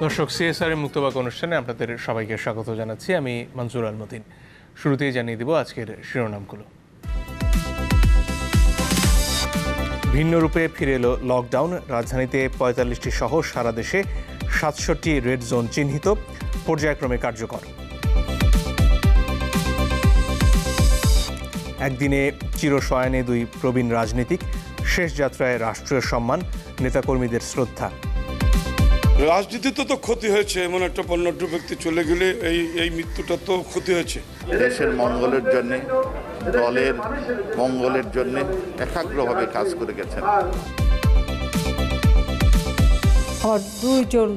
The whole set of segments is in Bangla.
দর্শক, সিএসআর এর মুক্তবাক অনুষ্ঠানে আপনাদের সবাইকে স্বাগত জানাচ্ছি। আমি মনজুর আল মতিন। শুরুতেই জানিয়ে দিব আজকের শিরোনামগুলো। ভিন্ন রূপে ফিরে এলো লকডাউন। রাজধানীতে ৪৫টি সহ সারা দেশে ৬৭টি রেড জোন চিহ্নিত, পর্যায়ক্রমে কার্যকর। একদিনে চিরশয়নে ২ প্রবীণ রাজনীতিক, শেষ যাত্রায় রাষ্ট্রীয় সম্মান, নেতাকর্মীদের শ্রদ্ধা। রাজনীতিতে তো ক্ষতি হয়েছে, এমন একটা পণ্যট্য ব্যক্তি চলে গেলে এই মৃত্যুটা তো ক্ষতি হয়েছে। দেশের মঙ্গলের জন্য, দলের মঙ্গলের জন্য একাগ্রভাবে কাজ করে গেছেন। আমার 2 জন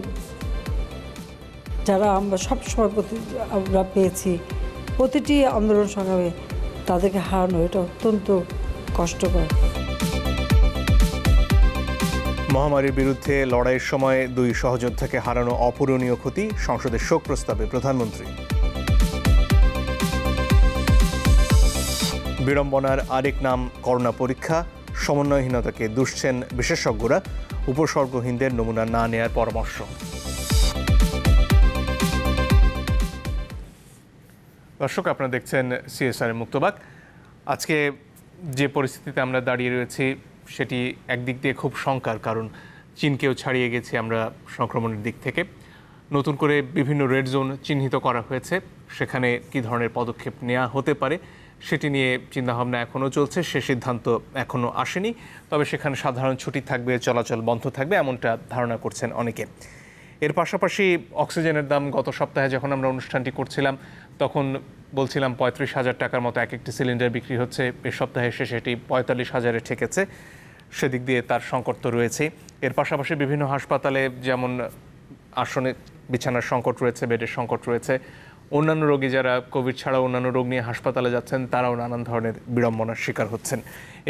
যারা আমরা সবসময় আমরা পেয়েছি, প্রতিটি আন্দোলন সংগ্রামে তাদেরকে হারানো এটা অত্যন্ত কষ্টকর। মহামারীর বিরুদ্ধে লড়াইয়ের সময় 2 সহযোদ্ধাকে হারানো অপূরণীয় ক্ষতি, সংসদে শোক প্রস্তাবে প্রধানমন্ত্রী। বিড়ম্বনার আরেক নাম করোনা পরীক্ষা, সমন্বয়হীনতাকে দুষছেন বিশেষজ্ঞরা, উপসর্গহীনদের নমুনা না নেয়ার পরামর্শ। দর্শক, আপনারা দেখছেন সিএসআর এর মুক্তবাক। আজকে যে পরিস্থিতিতে আমরা দাঁড়িয়ে রয়েছি সেটি একদিক দিয়ে খুব শঙ্কার, কারণ চীনকেও ছাড়িয়ে গেছি আমরা সংক্রমণের দিক থেকে। নতুন করে বিভিন্ন রেড জোন চিহ্নিত করা হয়েছে, সেখানে কী ধরনের পদক্ষেপ নেওয়া হতে পারে সেটি নিয়ে চিন্তাভাবনা এখনও চলছে। সে সিদ্ধান্ত এখনও আসেনি, তবে সেখানে সাধারণ ছুটি থাকবে, চলাচল বন্ধ থাকবে, এমনটা ধারণা করছেন অনেকে। এর পাশাপাশি অক্সিজেনের দাম গত সপ্তাহে যখন আমরা অনুষ্ঠানটি করছিলাম তখন বলছিলাম ৩৫,০০০ টাকার মতো এক একটি সিলিন্ডার বিক্রি হচ্ছে। এ সপ্তাহে এসে সেটি ৪৫,০০০-এ ঠেকেছে। সেদিক দিয়ে তার সংকট তো রয়েছে। এর পাশাপাশি বিভিন্ন হাসপাতালে যেমন আসনে বিছানার সংকট রয়েছে, বেডের সংকট রয়েছে। অন্যান্য রোগী যারা কোভিড ছাড়াও অন্যান্য রোগ নিয়ে হাসপাতালে যাচ্ছেন তারাও নানান ধরনের বিড়ম্বনার শিকার হচ্ছেন।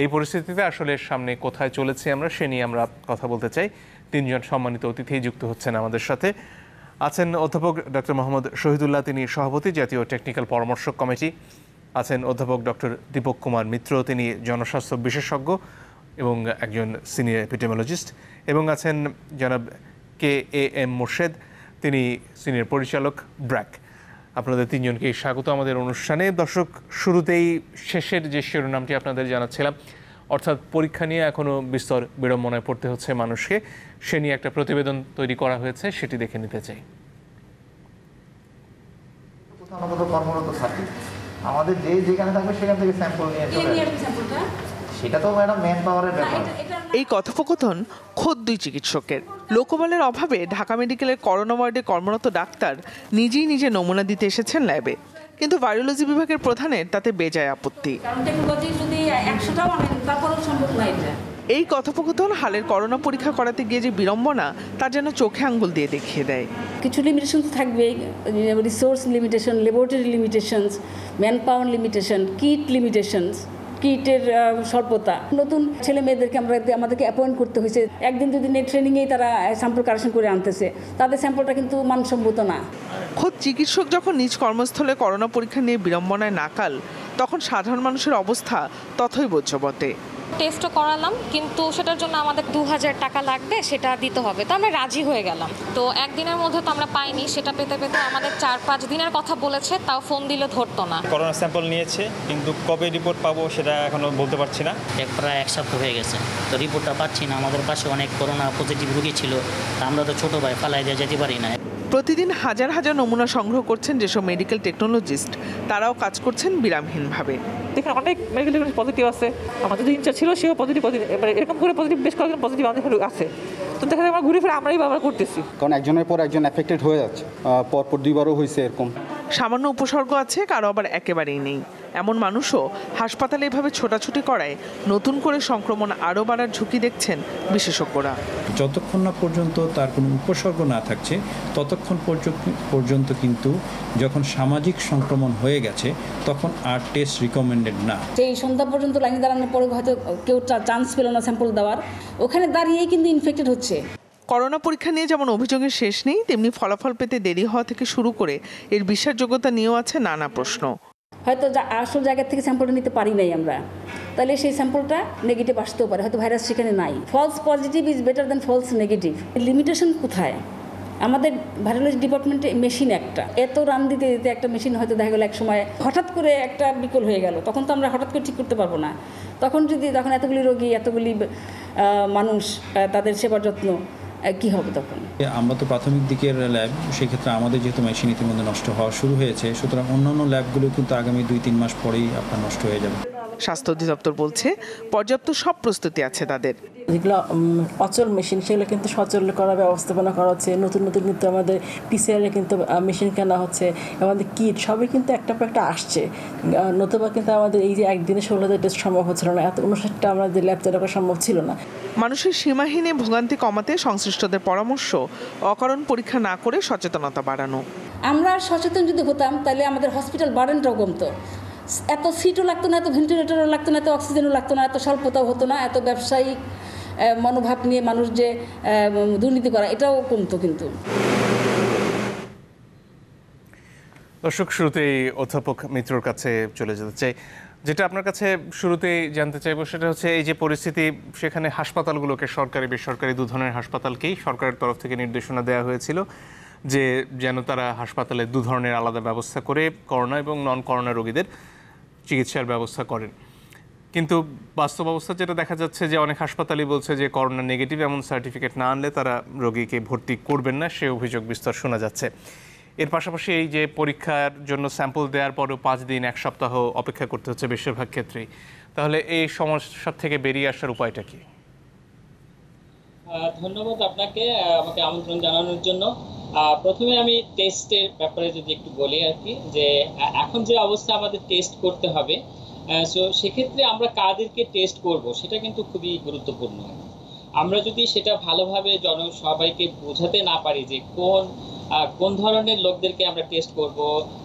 এই পরিস্থিতিতে আসলে সামনে কোথায় চলেছি আমরা, সে নিয়ে আমরা কথা বলতে চাই। 3 জন সম্মানিত অতিথি যুক্ত হচ্ছেন আমাদের সাথে। আছেন অধ্যাপক ডক্টর মোহাম্মদ শহীদুল্লাহ, তিনি সভাপতি জাতীয় টেকনিক্যাল পরামর্শক কমিটি। আছেন অধ্যাপক ডক্টর দীপক কুমার মিত্র, তিনি জনস্বাস্থ্য বিশেষজ্ঞ এবং একজন সিনিয়র এপিডেমিওলজিস্ট। এবং আছেন জনাব KAM মোর্শেদ, তিনি সিনিয়র পরিচালক ব্র্যাক। আপনাদের 3 জনকে স্বাগত আমাদের অনুষ্ঠানে। দর্শক, শুরুতেই শেষের যে শিরোনামটি আপনাদের জানাচ্ছিলাম, অর্থাৎ পরীক্ষা নিয়ে এখনও বিস্তর বিড়ম্বনায় পড়তে হচ্ছে মানুষকে, সে নিয়ে একটা প্রতিবেদন তৈরি করা হয়েছে, সেটি দেখে নিতে চাই। কর্মরত থাকি, আমাদের যেখানে থাকবে সেখান থেকে স্যাম্পল নিয়ে চলে আসবে। সেটা তো ম্যাডাম ম্যান পাওয়ারের ব্যাপার। এই কথোপকথন খোদ 2 চিকিৎসকের। লোকবলের অভাবে ঢাকা মেডিকেলের করোনা ওয়ার্ডে কর্মরত ডাক্তার নিজেই নিজে নমুনা দিতে এসেছেন ল্যাবে, কিন্তু ভাইরোলজি বিভাগের প্রধানের তাতে বেজায় আপত্তি। এই কথোপকথন হালের করোনা পরীক্ষা করাতে গিয়ে যে বিড়ম্বনা, তা যেন চোখে আঙ্গুল দিয়ে দেখিয়ে দেয়। কিছু লিমিটেশন তো থাকবেই, resource limitation, laboratory limitations, manpower limitation, kit limitations, কিটের স্বল্পতা। নতুন ছেলে মেয়েদেরকে আমাদেরকে অ্যাপয়েন্ট করতে হয়েছে, 1 দিন 2 দিনের ট্রেনিংয়েই তারা স্যাম্পল কালেকশন করে আনতেছে। তাদের স্যাম্পলটা কিন্তু মানসম্মত না। খোদ চিকিৎসক যখন নিজ কর্মস্থলে করোনা পরীক্ষা নিয়ে বিড়ম্বনায় নাকাল, তখন সাধারণ মানুষের অবস্থা তথৈবচ বটে। টেস্টও করালাম, কিন্তু সেটার জন্য আমাদের 2000 টাকা লাগবে, সেটা দিতে হবে। তো আমরা রাজি হয়ে গেলাম। তো 1 দিনের মধ্যে তো আমরা পাইনি, সেটা পেতে পেতে আমাদের 4-5 দিনের কথা বলেছে, তাও ফোন দিলে ধরতো না। করোনা স্যাম্পল নিয়েছে, কিন্তু কবে রিপোর্ট পাবো সেটা এখনো বলতে পারছি না। প্রায় 1 সপ্তাহ হয়ে গেছে, তো রিপোর্টটা পাচ্ছি না। আমাদের পাশে অনেক করোনা পজিটিভ রোগী ছিল, তা আমরা তো ছোটো ভাই ফালাই দিয়ে যেতে পারি না। প্রতিদিন হাজার হাজার নমুনা সংগ্রহ করছেন যেসব মেডিকেল টেকনোলজিস্ট, তারাও কাজ করছেন বিরামহীনভাবে। দেখেন, অনেক মেডিকেল পজিটিভ আছে, আমাদের যে ইনচার্জ ছিল সেও পজিটিভ, এরকম করে পজিটিভ বেশ কয়েকজন পজিটিভ আমাদের আছে। তো দেখা যায় আমরা ঘুরে ফিরে আমরাই ব্যবহার করতেছি, কারণ একজনের পর একজন এফেক্টেড হয়ে যাচ্ছে, পরপর 2বারও হয়েছে এরকম। সামান্য উপসর্গ আছে, কারো আবার একেবারেই নেই। এমন মানুষও হাসপাতালে এভাবে ছোটাছুটি করায় নতুন করে সংক্রমণ আরও বাড়ার ঝুঁকি দেখছেন বিশেষজ্ঞরা। যতক্ষণ না পর্যন্ত তার কোনো উপসর্গ না থাকছে, ততক্ষণ পর্যন্ত কিন্তু যখন সামাজিক সংক্রমণ হয়ে গেছে তখন আর টেস্ট রিকমেন্ডেড না। সেই সন্ধ্যা পর্যন্ত লাইনে দাঁড়ানোর পরে হয়তো কেউ চান্স পেল না স্যাম্পল দেওয়ার, ওখানে দাঁড়িয়েই কিন্তু ইনফেক্টেড হচ্ছে। করোনা পরীক্ষা নিয়ে যেমন অভিযোগের শেষ নেই, তেমনি ফলাফল পেতে দেরি হওয়া থেকে শুরু করে এর বিশ্বাসযোগ্যতা নিয়েও আছে নানা প্রশ্ন। হয়তো আসল জায়গা থেকে স্যাম্পলটা নিতে পারি নাই আমরা, তাহলে সেই স্যাম্পলটা নেগেটিভ আসতেও পারে, হয়তো ভাইরাস সেখানে নাই। False positive is better than false negative. Limitation কোথায়? আমাদের ভাইরোলজি ডিপার্টমেন্টে মেশিন একটা, এত রান দিতে দিতে একটা মেশিন হয়তো দেখা গেলো এক সময় হঠাৎ করে একটা বিকল হয়ে গেল, তখন তো আমরা হঠাৎ করে ঠিক করতে পারবো না। তখন এতগুলি রোগী, এতগুলি মানুষ, তাদের সেবা যত্ন কি হবে তখন? আমরা তো প্রাথমিক দিকের ল্যাব, সেক্ষেত্রে আমাদের যেহেতু মেশিন ইতিমধ্যে নষ্ট হওয়া শুরু হয়েছে, সুতরাং অন্যান্য ল্যাবগুলো কিন্তু আগামী 2-3 মাস পরেই আপনার নষ্ট হয়ে যাবে। স্বাস্থ্য অধিদপ্তর বলছে পর্যাপ্ত সব প্রস্তুতি আছে তাদের। যেগুলো অচল মেশিন সেগুলো কিন্তু সচল করার ব্যবস্থাপনা করা হচ্ছে। নতুন নতুন কিন্তু আমাদের পিসিআর কিন্তু মেশিন কেনা হচ্ছে, আমাদের কিট সবই কিন্তু একটা পর একটা আসছে। নতুবা কিন্তু আমাদের এই যে একদিনে 16,000 টেস্ট সম্ভব হচ্ছিল না, এত 59টা আমাদের ল্যাব চালু করা সম্ভব ছিল না। মানুষের সীমাহীন ভোগান্তি কমাতে সংশ্লিষ্টদের পরামর্শ অকারণ পরীক্ষা না করে সচেতনতা বাড়ানো। আমরা সচেতন যদি হতাম তাহলে আমাদের হসপিটাল বার্ডেনটাও কমতো, এত সিটও লাগতো না, এত ভেন্টিলেটরও লাগতো না, এত অক্সিজেনও লাগতো না, এত স্বল্পতাও হতো না, এত ব্যবসায়িক মনোভাব নিয়ে মানুষ যে দুর্নীতি করা এটাও কমতো। কিন্তু দর্শক, শুরুতেই অধ্যাপক মিত্রর কাছে চলে যেতে চাই। যেটা আপনার কাছে শুরুতেই জানতে চাইবো সেটা হচ্ছে এই যে পরিস্থিতি, সেখানে হাসপাতালগুলোকে, সরকারি বেসরকারি দু ধরনের হাসপাতালকেই সরকারের তরফ থেকে নির্দেশনা দেওয়া হয়েছিল যে যেন তারা হাসপাতালে দু ধরনের আলাদা ব্যবস্থা করে করোনা এবং নন করোনা রোগীদের চিকিৎসার ব্যবস্থা করেন। কিন্তু বাস্তব অবস্থা যেটা দেখা যাচ্ছে যে অনেক হাসপাতালই বলছে যে করোনা নেগেটিভ এমন সার্টিফিকেট না আনলে তারা রোগীকে ভর্তি করবেন না, সে অভিযোগ বিস্তর শোনা যাচ্ছে। এর পাশাপাশি এই যে পরীক্ষার জন্য স্যাম্পল দেওয়ার পরও 5 দিন 1 সপ্তাহ অপেক্ষা করতে হচ্ছে বেশিরভাগ ক্ষেত্রেই, তাহলে এই সমস্যা থেকে বেরিয়ে আসার উপায়টা কি? ধন্যবাদ আপনাকে আমাকে আমন্ত্রণ জানানোর জন্য। প্রথমে আমি টেস্টের ব্যাপারে যদি একটু বলি আর কি, যে এখন যে অবস্থা আমাদের টেস্ট করতে হবে, সো সেক্ষেত্রে আমরা কাদেরকে টেস্ট করব সেটা কিন্তু খুবই গুরুত্বপূর্ণ। আমরা যদি সেটা ভালোভাবে সবাইকে বোঝাতে না পারি যে কোন ধরনের লোকদেরকে আমরা টেস্ট করব,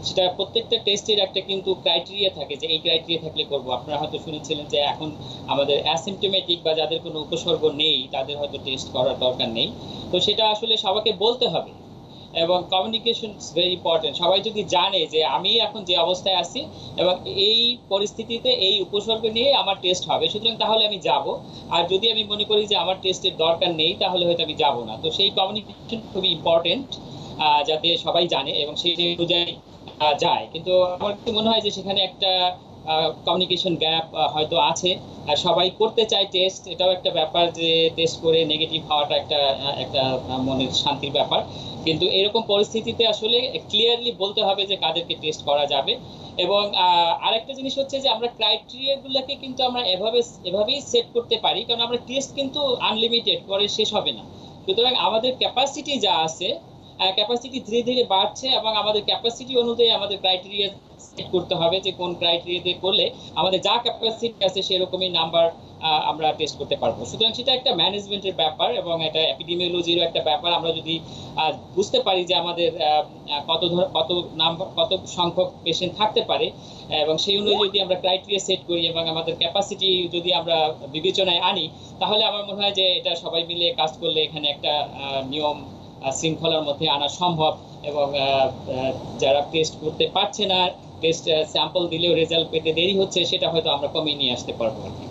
সেটা প্রত্যেকটা টেস্টের একটা কিন্তু ক্রাইটেরিয়া থাকে যে এই ক্রাইটেরিয়া থাকলে করব। আপনারা হয়তো শুনেছিলেন যে এখন আমাদের অ্যাসিম্পটোমেটিক বা যাদের কোনো উপসর্গ নেই তাদের হয়তো টেস্ট করার দরকার নেই। তো সেটা আসলে সবাইকে বলতে হবে এবং কমিউনিকেশন ইজ ভেরি ইম্পর্টেন্ট। সবাই যদি জানে যে আমি এখন যে অবস্থায় আছি এবং এই পরিস্থিতিতে এই উপসর্গ নিয়ে আমার টেস্ট হবে, সুতরাং তাহলে আমি যাব। আর যদি আমি মনে করি যে আমার টেস্টের দরকার নেই তাহলে হয়তো আমি যাব না। তো সেই কমিউনিকেশন খুবই ইম্পর্টেন্ট, যাতে সবাই জানে এবং সেই অনুযায়ী যায়। কিন্তু আমার মনে হয় যে সেখানে একটা কমিউনিকেশন গ্যাপ হয়তো আছে। সবাই করতে চায় টেস্ট, এটাও একটা ব্যাপার যে টেস্ট করে নেগেটিভ হওয়াটা একটা মনের শান্তির ব্যাপার। কিন্তু এরকম পরিস্থিতিতে আসলে ক্লিয়ারলি বলতে হবে যে কাদেরকে টেস্ট করা যাবে। এবং আরেকটা জিনিস হচ্ছে যে আমরা ক্রাইটেরিয়াগুলোকে কিন্তু আমরা এভাবেই সেট করতে পারি, কারণ আমরা টেস্ট কিন্তু আনলিমিটেড করে শেষ হবে না। সুতরাং আমাদের ক্যাপাসিটি যা আছে, ক্যাপাসিটি ধীরে ধীরে বাড়ছে এবং আমাদের ক্যাপাসিটি অনুযায়ী আমাদের ক্রাইটেরিয়া সেট করতে হবে যে কোন ক্রাইটেরিয়াতে করলে আমাদের যা ক্যাপাসিটি আছে সেরকমই নাম্বার আমরা টেস্ট করতে পারবো। সুতরাং সেটা একটা ম্যানেজমেন্টের ব্যাপার এবং এটা এপিডেমিওলজিরও একটা ব্যাপার। আমরা যদি বুঝতে পারি যে আমাদের কত সংখ্যক পেশেন্ট থাকতে পারে এবং সেই অনুযায়ী যদি আমরা ক্রাইটেরিয়া সেট করি এবং আমাদের ক্যাপাসিটি যদি আমরা বিবেচনায় আনি, তাহলে আমার মনে হয় যে এটা সবাই মিলে কাজ করলে এখানে একটা নিয়ম শৃঙ্খলার মধ্যে আনা সম্ভব। এবং যারা টেস্ট করতে পারছে না, টেস্ট স্যাম্পল দিলেও রেজাল্ট পেতে দেরি হচ্ছে, সেটা হয়তো আমরা কমিয়ে নিয়ে আসতে পারবো আর কি।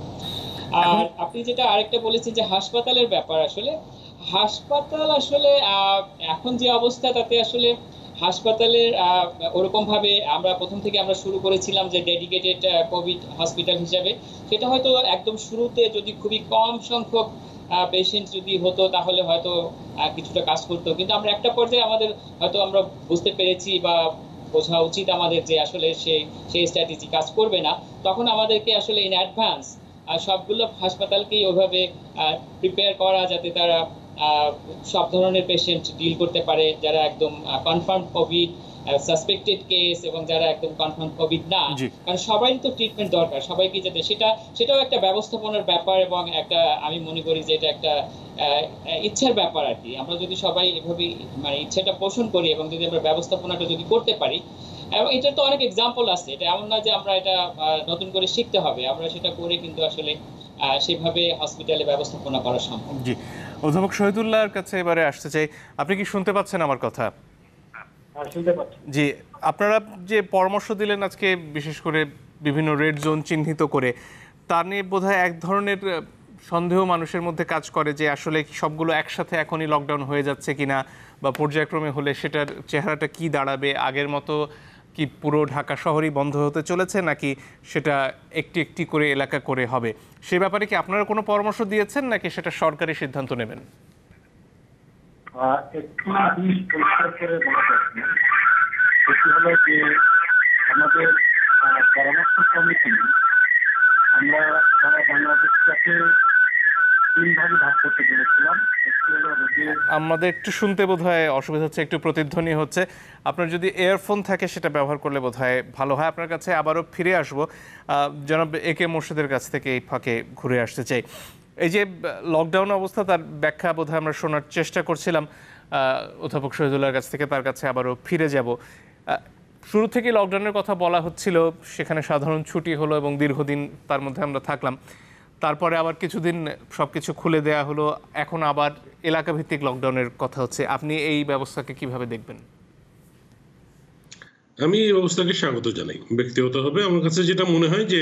আর আপনি যেটা আরেকটা বলেছেন যে হাসপাতালের ব্যাপার, আসলে হাসপাতাল আসলে এখন যে অবস্থা তাতে আসলে হাসপাতালের ওরকমভাবে আমরা প্রথম থেকে আমরা শুরু করেছিলাম যে ডেডিকেটেড কোভিড হসপিটাল হিসাবে, সেটা হয়তো একদম শুরুতে যদি খুবই কম সংখ্যক পেশেন্ট যদি হতো তাহলে হয়তো কিছুটা কাজ করতো। কিন্তু আমরা একটা পর্যায়ে আমাদের হয়তো আমরা বুঝতে পেরেছি বা বোঝা উচিত আমাদের যে আসলে সেই স্ট্র্যাটেজি কাজ করবে না, তখন আমাদেরকে আসলে ইন অ্যাডভান্স সবগুলো হাসপাতালকেই ওইভাবে প্রিপেয়ার করা যাতে তারা সব ধরনের পেশেন্ট ডিল করতে পারে, যারা একদম কনফার্ম কোভিড, সাসপেক্টেড কেস এবং যারা একদম কনফার্ম কোভিড না, কারণ সবাই তো ট্রিটমেন্ট দরকার, সবাইকে যাতে সেটাও একটা ব্যবস্থাপনার ব্যাপার এবং একটা আমি মনে করি যে এটা একটা ইচ্ছার ব্যাপার আর কি। আমরা যদি সবাই এভাবে মানে ইচ্ছাটা পোষণ করি এবং যদি আমরা ব্যবস্থাপনাটা যদি করতে পারি, এবং এটার তো অনেক এক্সাম্পল আছে, এটা এমন না যে আমরা এটা নতুন করে শিখতে হবে, আমরা সেটা করে কিন্তু আসলে সেভাবে হসপিটালে ব্যবস্থাপনা করা সম্ভব। জি, অধ্যাপক শহীদুল্লাহর কাছে এবারে আসতে চাই। আপনি কি শুনতে পাচ্ছেন আমার কথা? জি, আপনারা যে পরামর্শ দিলেন আজকে বিশেষ করে বিভিন্ন রেড জোন চিহ্নিত করে, তা নিয়ে বোধহয় এক ধরনের সন্দেহ মানুষের মধ্যে কাজ করে যে আসলে সবগুলো একসাথে এখনই লকডাউন হয়ে যাচ্ছে কিনা, বা পর্যায়ক্রমে হলে সেটার চেহারাটা কি দাঁড়াবে, আগের মতো কি পুরো ঢাকা শহরই বন্ধ হতে চলেছে নাকি সেটা একটি একটি করে এলাকা করে হবে, সে ব্যাপারে কি আপনারা কোনো পরামর্শ দিয়েছেন নাকি সেটা সরকারি সিদ্ধান্ত নেবেন? একটু জিনিস পরিষ্কার করে বলা যাচ্ছে, সেটি হলো যে আমাদের পরামর্শ কমিটি আমরা সারা বাংলাদেশটাকে 3 ভাগে ভাগ করতে পেরেছিলাম। আমাদের একটু শুনতে বোধহয় অসুবিধা হচ্ছে, একটু প্রতিধ্বনি হচ্ছে। আপনার যদি ইয়ারফোন থাকে সেটা ব্যবহার করলে বোধহয় ভালো হয়। আপনার কাছে আবারও ফিরে আসবো, জনাব একে মোর্শেদের কাছ থেকে এই ফাঁকে ঘুরে আসতে চাই। এই যে লকডাউন অবস্থা, তার ব্যাখ্যা বোধহয় আমরা শোনার চেষ্টা করছিলাম অধ্যাপক শহীদুল্লাহর কাছ থেকে, তার কাছে আবারও ফিরে যাব। শুরু থেকে লকডাউনের কথা বলা হচ্ছিল, সেখানে সাধারণ ছুটি হলো এবং দীর্ঘদিন তার মধ্যে আমরা থাকলাম। তারপরে আবার কিছুদিন সব কিছু খুলে দেয়া হলো, এখন আবার এলাকাভিত্তিক লকডাউনের কথা হচ্ছে। আপনি এই ব্যবস্থাকে কিভাবে দেখবেন? আমি এই ব্যবস্থাকে স্বাগত জানাই ব্যক্তিগতভাবে। আমার কাছে যেটা মনে হয় যে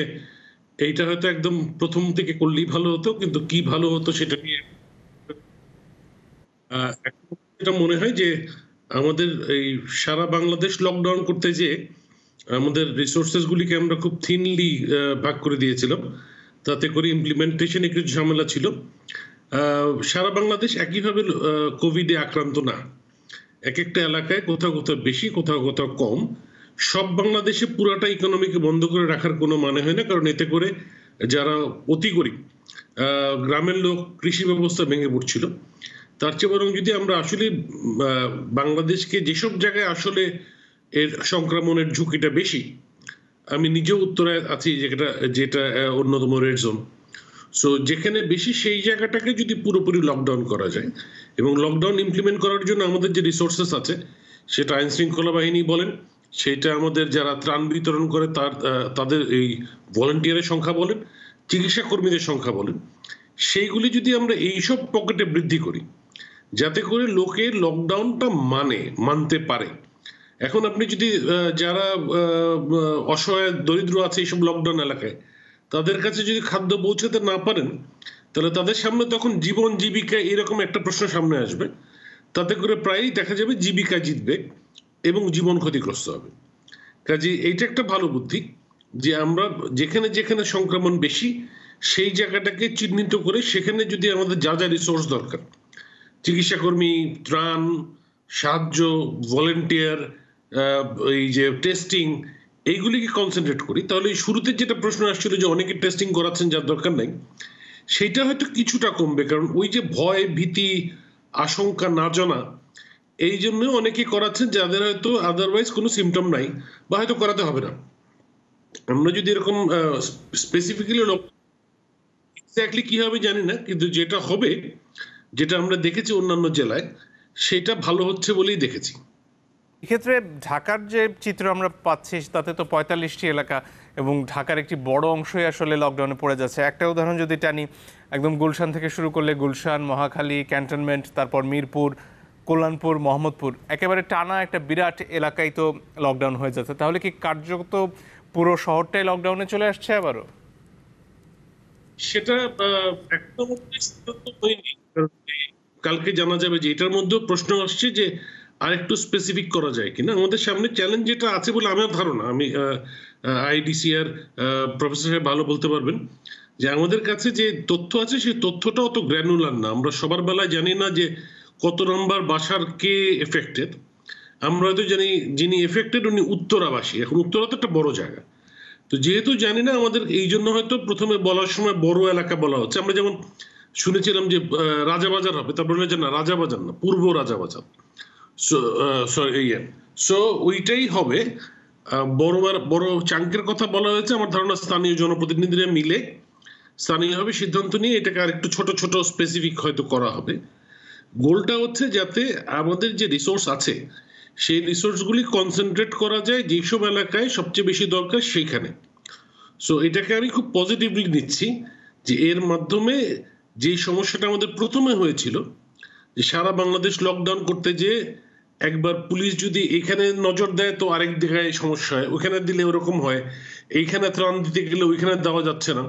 এইটা হয়তো একদম প্রথম থেকে করলেই ভালো হতো, কিন্তু কি ভালো হতো সেটা নিয়ে এটা মনে হয় যে আমাদের এই সারা বাংলাদেশ লকডাউন করতে যে আমাদের রিসোর্সেস গুলিকে আমরা খুব থিনলি ভাগ করে দিয়েছিলাম, তাতে করে ইমপ্লিমেন্টেশনে কিছু ঝামেলা ছিল। সারা বাংলাদেশ একইভাবে কোভিডে আক্রান্ত না, এক একটা এলাকায় কোথাও কোথাও বেশি, কোথাও কোথাও কম। সব বাংলাদেশে পুরাটা ইকোনমিকে বন্ধ করে রাখার কোনো মানে হয় না, কারণ এতে করে যারা অতি গরিব গ্রামের লোক, কৃষি ব্যবস্থা ভেঙে পড়ছিল। তার চেয়ে বরং যদি আমরা আসলে বাংলাদেশকে যেসব জায়গায় আসলে এর সংক্রমণের ঝুঁকিটা বেশি, আমি নিজেও উত্তরায় আছি যেটা অন্যতম রেড জোন, সো যেখানে বেশি সেই জায়গাটাকে যদি পুরোপুরি লকডাউন করা যায়, এবং লকডাউন ইমপ্লিমেন্ট করার জন্য আমাদের যে রিসোর্সেস আছে, সেটা আইন শৃঙ্খলা বাহিনী বলেন, সেটা আমাদের যারা ত্রাণ বিতরণ করে তাদের এই ভলেন্টিয়ারের সংখ্যা বলেন, চিকিৎসা কর্মীদের সংখ্যা বলেন, সেইগুলি যদি আমরা এইসব পকেটে বৃদ্ধি করি, যাতে করে লোকে লকডাউনটা মানতে পারে। এখন আপনি যদি যারা অসহায় দরিদ্র আছে এইসব লকডাউন এলাকায়, তাদের কাছে যদি খাদ্য পৌঁছাতে না পারেন, তাহলে তাদের সামনে তখন জীবন জীবিকা এরকম একটা প্রশ্ন সামনে আসবে। তাতে করে প্রায়ই দেখা যাবে জীবিকা জিতবে এবং জীবন ক্ষতিগ্রস্ত হবে। কাজে এইটা একটা ভালো বুদ্ধি যে আমরা যেখানে যেখানে সংক্রমণ বেশি সেই জায়গাটাকে চিহ্নিত করে সেখানে যদি আমাদের যা যা রিসোর্স দরকার, চিকিৎসা কর্মী, ত্রাণ, সাহায্য, ভলেন্টিয়ার, এই যে টেস্টিং, এইগুলিকে কনসেন্ট্রেট করি, তাহলে শুরুতে যেটা প্রশ্ন আসছিল যে অনেকে টেস্টিং করাচ্ছেন যার দরকার নাই, সেইটা হয়তো কিছুটা কমবে। কারণ ওই যে ভয়, ভীতি, আশঙ্কা, না জানা, এই জন্য অনেকে করাচ্ছেন যাদের হয়তো আদারওয়াইজ কোনো সিমটম নাই বা হয়তো করাতে হবে না। আমরা যদি এরকম স্পেসিফিক্যালি এক্স্যাক্টলি কি হবে জানি না, কিন্তু যেটা হবে, যেটা আমরা দেখেছি অন্যান্য জেলায়, সেটা ভালো হচ্ছে বলেই দেখেছি। এক্ষেত্রে ঢাকার যে চিত্র আমরা পাচ্ছি তাতে তো ৪৫টি এলাকা এবং ঢাকার একটি বড় অংশই আসলে লকডাউনে পড়ে যাচ্ছে। একটা উদাহরণ যদি টানি, একদম গুলশান থেকে শুরু করলে গুলশান, মহাখালী, ক্যান্টনমেন্ট, তারপর মিরপুর, কল্যাণপুর, মোহাম্মদপুর, একেবারে টানা একটা বিরাট এলাকায় তো লকডাউন হয়ে যাচ্ছে। তাহলে কি কার্যত পুরো শহরটাই লকডাউনে চলে আসছে আবারও? সেটা একদম হয়নি, কালকে জানা যাবে যে এটার মধ্যেও প্রশ্ন আসছে যে আরেকটু স্পেসিফিক করা যায় কিনা। আমাদের সামনে চ্যালেঞ্জ যেটা আছে বলে আমার ধারণা, আমি আইডিসিআর প্রফেসর সাহেব ভালো বলতে পারবেন, যে আমাদের কাছে যে তথ্য আছে সেই তথ্যটা অত গ্র্যানুলার না। আমরা সবার বেলায় জানি না যে কত নম্বর বাসার কে এফেক্টেড। আমরা হয়তো জানি যিনি এফেক্টেড উনি উত্তরাবাসী। এখন উত্তরা তো একটা বড় জায়গা, তো যেহেতু জানি না আমাদের এই জন্য হয়তো প্রথমে বলার সময় বড় এলাকা বলা হচ্ছে। আমরা যেমন শুনেছিলাম যে রাজাবাজার হবে, তারপর বলে যে না, রাজাবাজার না, পূর্ব রাজাবাজার, সো ওইটাই হবে। বড় চাঙ্কের কথা বলা হয়েছে। আমার ধারণা স্থানীয় জনপ্রতিনিধিরা মিলে স্থানীয়ভাবে সিদ্ধান্ত নিয়ে এটাকে আরেকটু ছোট ছোট স্পেসিফিক হয়তো করা হবে। গোলটা হচ্ছে যাতে আমাদের যে রিসোর্স আছে সেই রিসোর্সগুলি কনসেন্ট্রেট করা যায় যেসব এলাকায় সবচেয়ে বেশি দরকার সেইখানে। সো এটাকে আমি খুব পজিটিভলি নিচ্ছি যে এর মাধ্যমে যে সমস্যাটা আমাদের প্রথমে হয়েছিল, যে সারা বাংলাদেশ লকডাউন করতে যে একবার পুলিশ যদি এখানে নজর দেয় তো আরেক জায়গায় সমস্যা হয়, ওখানে দিলে ওরকম হয়, এইখানে ত্রাণ দিতে গেলে ওইখানে দেওয়া যাচ্ছে না,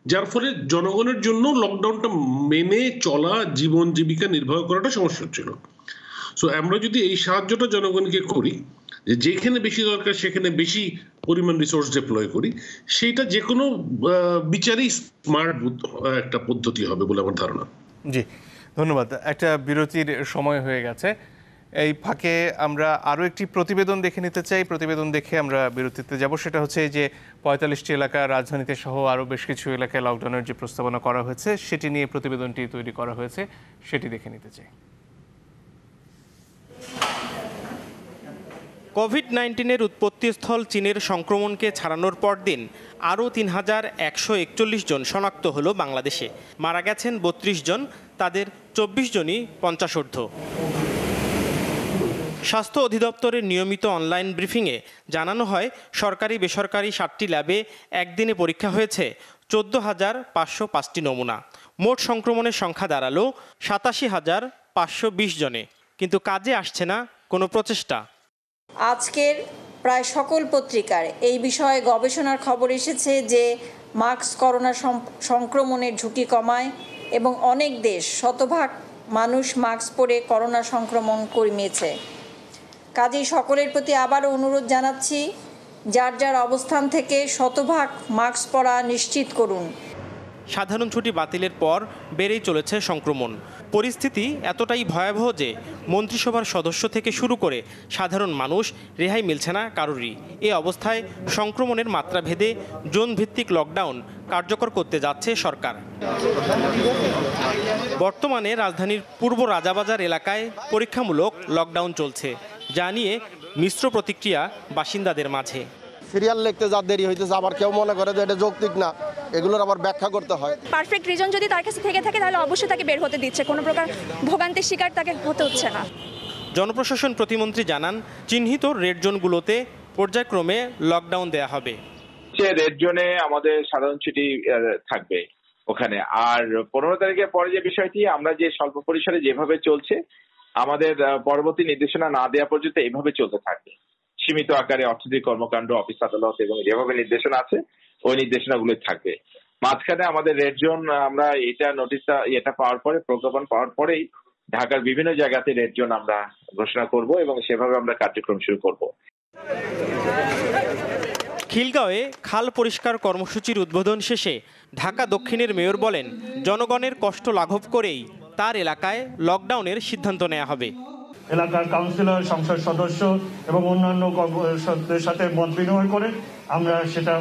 যার ফলে জনগণের জন্য লকডাউনটা মেনে চলা, জীবন জীবিকা নির্বাহ করাটা সমস্যা হচ্ছিল। সো আমরা যদি এই সাহায্যটা জনগণকে করি, যেখানে বেশি দরকার সেখানে বেশি পরিমাণ রিসোর্স ডিপ্লয় করি, সেইটা যে কোনো বিচারেই স্মার্ট একটা পদ্ধতি হবে বলে আমার ধারণা। জি, ধন্যবাদ। একটা বিরতির সময় হয়ে গেছে, এই ফাঁকে আমরা আরও একটি প্রতিবেদন দেখে নিতে চাই। প্রতিবেদন দেখে আমরা বিরতিতে যাব। সেটা হচ্ছে যে 45টি এলাকা, রাজধানীতে সহ আরও বেশ কিছু এলাকায় লকডাউনের যে প্রস্তাবনা করা হয়েছে সেটি নিয়ে প্রতিবেদনটি তৈরি করা হয়েছে, সেটি দেখে নিতে চাই। কোভিড-19-এর উৎপত্তিস্থল চীনের সংক্রমণকে ছাড়ানোর পরদিন আরও ৩,১৪১ জন শনাক্ত হলো বাংলাদেশে। মারা গেছেন ৩২ জন, তাদের ২৪ জনই ৫০ ঊর্ধ্ব। স্বাস্থ্য অধিদপ্তরের নিয়মিত অনলাইন ব্রিফিংয়ে জানানো হয়, সরকারি বেসরকারি 7টি ল্যাবে একদিনে পরীক্ষা হয়েছে ১৪,৫০৫টি নমুনা। মোট সংক্রমণের সংখ্যা দাঁড়ালো ৮৭,৫২০ জনে, কিন্তু কাজে আসছে না কোনো প্রচেষ্টা। আজকের প্রায় সকল পত্রিকার এই বিষয়ে গবেষণার খবর এসেছে যে মাস্ক করোনা সংক্রমণের ঝুঁকি কমায় এবং অনেক দেশ শতভাগ মানুষ মাস্ক পরে করোনা সংক্রমণ কমিয়েছে। কাজেই সকলের প্রতি আবারও অনুরোধ জানাচ্ছি, যার যার অবস্থান থেকে শতভাগ মাস্ক পরা নিশ্চিত করুন। সাধারণ ছুটি বাতিলের পর বেড়েই চলেছে সংক্রমণ। পরিস্থিতি এতটাই ভয়াবহ যে মন্ত্রিসভার সদস্য থেকে শুরু করে সাধারণ মানুষ রেহাই মিলছে না কারোরই। এ অবস্থায় সংক্রমণের মাত্রা ভেদে জোন ভিত্তিক লকডাউন কার্যকর করতে যাচ্ছে সরকার। বর্তমানে রাজধানীর পূর্ব রাজাবাজার এলাকায় পরীক্ষামূলক লকডাউন চলছে, যা নিয়ে মিশ্র প্রতিক্রিয়া বাসিন্দাদের মাঝে। সিরিয়াল লিখতে যা দেরি হইতেছে, আবার কেউ মনে করে যে এটা যৌক্তিক না, এগুলোর আবার ব্যাখ্যা করতে হয়। পারফেক্ট রিজন যদি তার কাছে থেকে থাকে তাহলে অবশ্যই তাকে বের হতে দিচ্ছে, কোনো প্রকার ভোগান্তির শিকার তাকে হতে হচ্ছে না। জনপ্রশাসন প্রতিমন্ত্রী জানান, চিহ্নিত রেড জোনগুলোতে পর্যায়ক্রমে লকডাউন দেয়া হবে। রেড জোনে আমাদের সাধারণ ছুটি থাকবে ওখানে, আর 15 তারিখের পরে যে বিষয়টি, আমরা যে স্বল্প পরিসরে যেভাবে চলছে, আমাদের পরবর্তী নির্দেশনা না দেওয়া পর্যন্ত এইভাবে চলতে থাকবে। সীমিত আকারে অর্থনৈতিক কর্মকাণ্ড, অফিস আদালত এবং যেভাবে নির্দেশনা আছে ওই নির্দেশনাগুলো থাকবে। মাঝখানে আমাদের রেড জোন, আমরা এটা পাওয়ার পরে, প্রজ্ঞাপন পাওয়ার পরেই ঢাকার বিভিন্ন জায়গাতে রেড জোন আমরা ঘোষণা করব এবং সেভাবে আমরা কার্যক্রম শুরু করব। খিলগাঁওয়ে খাল পরিষ্কার কর্মসূচির উদ্বোধন শেষে ঢাকা দক্ষিণের মেয়র বলেন, জনগণের কষ্ট লাঘব করেই তার এলাকায় লকডাউনের সিদ্ধান্ত নেওয়া হবে। এলাকার কাউন্সিলর, সংসদ সদস্য এবং অন্যান্য কর্মকর্তাদের সাথে মত বিনিময় করে আমরা সেটা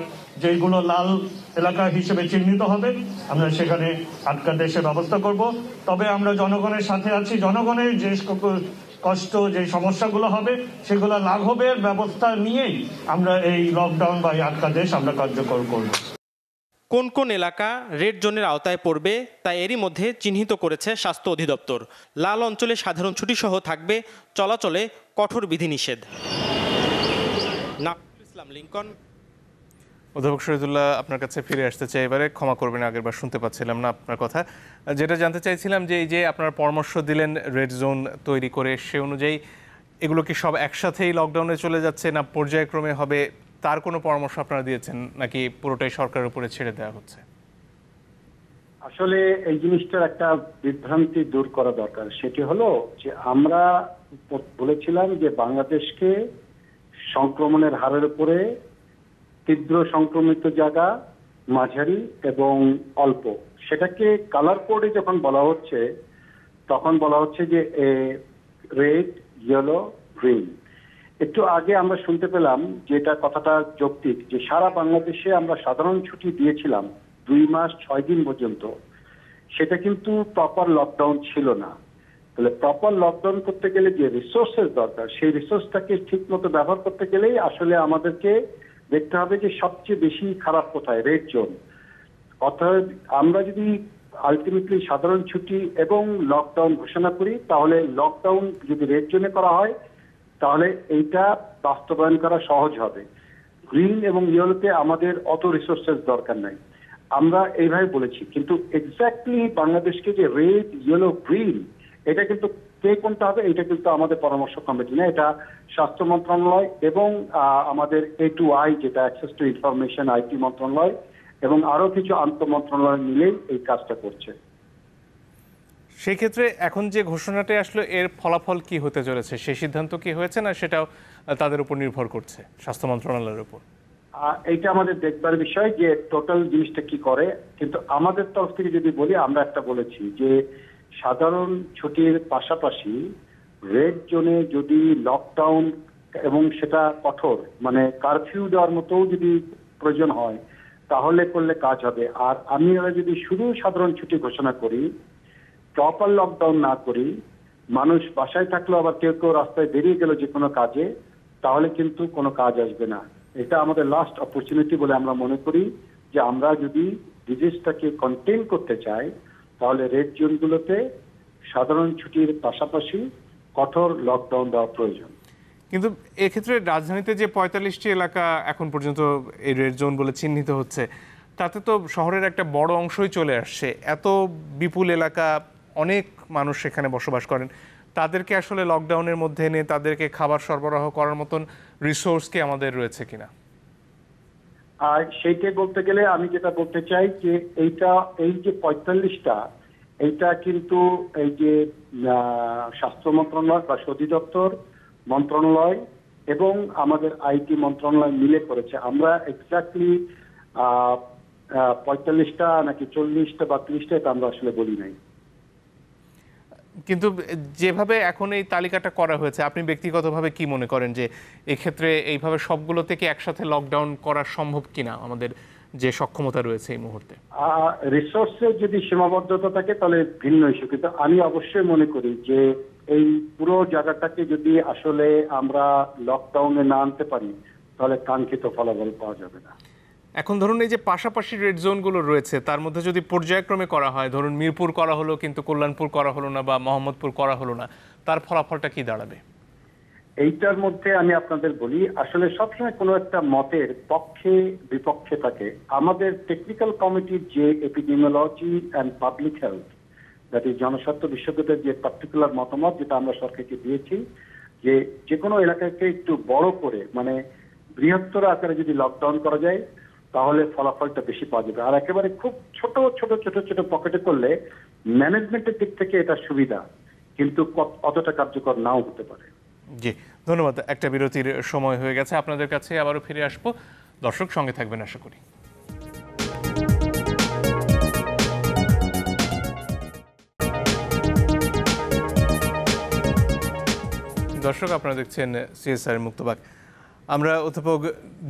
যেগুলো লাল এলাকা হিসেবে চিহ্নিত হবে আমরা সেখানে আটকাতে সে ব্যবস্থা করব। তবে আমরা জনগণের সাথে আছি, জনগণের যে কষ্ট, যে সমস্যাগুলো হবে সেগুলো লাঘবের ব্যবস্থা নিয়েই আমরা এই লকডাউন বা আটকাদেশ আমরা কার্যকর করব। কোন কোন এলাকা রেড জোনের আওতায় পড়বে তা এরই মধ্যে চিহ্নিত করেছে স্বাস্থ্য অধিদপ্তর। লাল অঞ্চলে সাধারণ ছুটি সহ থাকবে চলাচলে কঠোর বিধিনিষেধ। ইসলাম, লিংকন। অধ্যাপক শহীদুল্লাহ, আপনার কাছে ফিরে আসতে চাই এবারে। ক্ষমা করবেন, আগেরবার শুনতে পাচ্ছিলাম না আপনার কথা। যেটা জানতে চাইছিলাম যে এই যে আপনার পরামর্শ দিলেন রেড জোন তৈরি করে, সে অনুযায়ী এগুলো কি সব একসাথেই লকডাউনে চলে যাচ্ছে না পর্যায়ক্রমে হবে, তার কোনো পরামর্শ আপনারা দিয়েছেন নাকি পুরোটাই সরকারের উপরে ছেড়ে দেওয়া হচ্ছে? আসলে এই জিনিসটার একটা বিভ্রান্তি দূর করা দরকার। সেটি হলো যে আমরা বলেছিলাম যে বাংলাদেশকে সংক্রমণের হারের উপরে তীব্র সংক্রমিত জায়গা, মাঝারি এবং অল্প, সেটাকে কালার কোডে যখন বলা হচ্ছে তখন বলা হচ্ছে যে রেড, ইয়েলো, গ্রিন। একটু আগে আমরা শুনতে পেলাম যেটা কথাটা যৌক্তিক, যে সারা বাংলাদেশে আমরা সাধারণ ছুটি দিয়েছিলাম 2 মাস 6 দিন পর্যন্ত, সেটা কিন্তু প্রপার লকডাউন ছিল না। তাহলে প্রপার লকডাউন করতে গেলে যে রিসোর্সের দরকার, সেই রিসোর্সটাকে ঠিক মতো ব্যবহার করতে গেলেই আসলে আমাদেরকে দেখতে হবে যে সবচেয়ে বেশি খারাপ কোথায়, রেড জোন। অর্থাৎ আমরা যদি আলটিমেটলি সাধারণ ছুটি এবং লকডাউন ঘোষণা করি, তাহলে লকডাউন যদি রেড জোনে করা হয় তাহলে এইটা বাস্তবায়ন করা সহজ হবে। গ্রিন এবং ইয়েলোতে আমাদের অত রিসোর্সের দরকার নাই, আমরা এইভাবে বলেছি। কিন্তু এক্স্যাক্টলি বাংলাদেশকে যে রেড, ইয়েলো, গ্রিন, এটা কিন্তু কে কোনটা হবে, এটা কিন্তু আমাদের পরামর্শ কমিটি না, এটা স্বাস্থ্য মন্ত্রণালয় এবং আমাদের A2I যেটা অ্যাক্সেস টু ইনফরমেশন IT মন্ত্রণালয় এবং আরো কিছু আন্তঃমন্ত্রণালয় মিলে এই কাজটা করছে। সেই ক্ষেত্রে এখন যে ঘোষণাটা আসলো এর ফলাফল কি হতে চলেছে, সেই সিদ্ধান্ত কি হয়েছে না সেটাও তাদের উপর নির্ভর করছে, স্বাস্থ্য মন্ত্রণালয়ের উপর? এইটা আমাদের দেখবার বিষয় যে টোটাল জিনিসটা কি করে। কিন্তু আমাদের তরফ থেকে যদি বলি, আমরা একটা বলেছি যে সাধারণ ছুটির পাশাপাশি রেড জোনে যদি লকডাউন এবং সেটা কঠোর মানে কারফিউ দেওয়ার মতো যদি প্রয়োজন হয় তাহলে করলে কাজ হবে। আর আমরা যদি শুধু সাধারণ ছুটি ঘোষণা করি, প্রপার লকডাউন না করি, মানুষ বাসায় থাকলেও আবার কেউ কেউ রাস্তায় বেরিয়ে গেল যে কোনো কাজে, তাহলে কিন্তু কোনো কাজ আসবে না। এটা আমাদের লাস্ট অপরচুনিটি বলে আমরা মনে করি যে আমরা যদি ডিজিজটাকে কন্টেইন করতে চাই তাহলে রেড জোনগুলোতে সাধারণ ছুটির পাশাপাশি কঠোর লকডাউন দেওয়া প্রয়োজন। কিন্তু এক্ষেত্রে রাজধানীতে যে ৪৫টি এলাকা এখন পর্যন্ত এই রেড জোন বলে চিহ্নিত হচ্ছে, তাতে তো শহরের একটা বড় অংশই চলে আসছে। এত বিপুল এলাকা, অনেক মানুষ সেখানে বসবাস করেন, তাদেরকে আসলে লকডাউনের মধ্যে এনে তাদেরকে খাবার সরবরাহ করার মতন রিসোর্স কি আমাদের রয়েছে কিনা? আর সেইটাই বলতে গেলে আমি যেটা বলতে চাই যে এই যে ৪৫টা, এইটা কিন্তু এই যে স্বাস্থ্য মন্ত্রণালয় বা অধিদপ্তর মন্ত্রণালয় এবং আমাদের আইটি মন্ত্রণালয় মিলে করেছে। আমরা এক্স্যাক্টলি ৪৫টা নাকি ৪০টা বা ৩০টা এটা আমরা আসলে বলি নাই। কিন্তু যেভাবে এখন এই তালিকাটা করা হয়েছে, আপনি ব্যক্তিগতভাবে কি মনে করেন যে এক্ষেত্রে এইভাবে সবগুলো থেকে একসাথে লকডাউন করা সম্ভব কিনা, আমাদের যে সক্ষমতা রয়েছে এই মুহূর্তে? রিসোর্সের যদি সীমাবদ্ধতা থাকে তাহলে ভিন্ন ইস্যু, কিন্তু আমি অবশ্যই মনে করি যে এই পুরো জায়গাটাকে যদি আসলে আমরা লকডাউনে না আনতে পারি তাহলে কাঙ্ক্ষিত ফলাফল পাওয়া যাবে না। এখন ধরুন এই যে পাশাপাশি রেড জোনগুলো রয়েছে তার মধ্যে যদি পর্যায়ক্রমে করা হয়, ধরুন মিরপুর করা হলো কিন্তু কল্যাণপুর করা হলো না বা মোহাম্মদপুর করা হলো না, তার ফলাফলটা কি দাঁড়াবে? এইটার মধ্যে আমি আপনাদের বলি, আসলে সবসময় কোনো একটা মতের পক্ষে বিপক্ষে থাকে। আমাদের টেকনিক্যাল কমিটির যে epidemiology and public health, that is জনস্বাস্থ্য বিশেষজ্ঞদের যে পার্টিকুলার মতামত যেটা আমরা সরকারকে দিয়েছি, যে কোনো এলাকাকে একটু বড় করে মানে বৃহত্তর আকারে যদি লকডাউন করা যায় তাহলে ফলাফলটা বেশি পাওয়া যাবে। আর একেবারে খুব ছোট ছোট ছোট ছোট পকেটে করলে ম্যানেজমেন্টের দিক থেকে এটা সুবিধা, কিন্তু অতটা কার্যকর নাও হতে পারে। জি, ধন্যবাদ। একটা বিরতির সময় হয়ে গেছে, আপনাদের কাছে আবারও ফিরে আসবো। দর্শক সঙ্গে থাকবেন আশা করি। দর্শক আপনারা দেখছেন সিএসআর মুক্তবাক। আমরা অধ্যাপক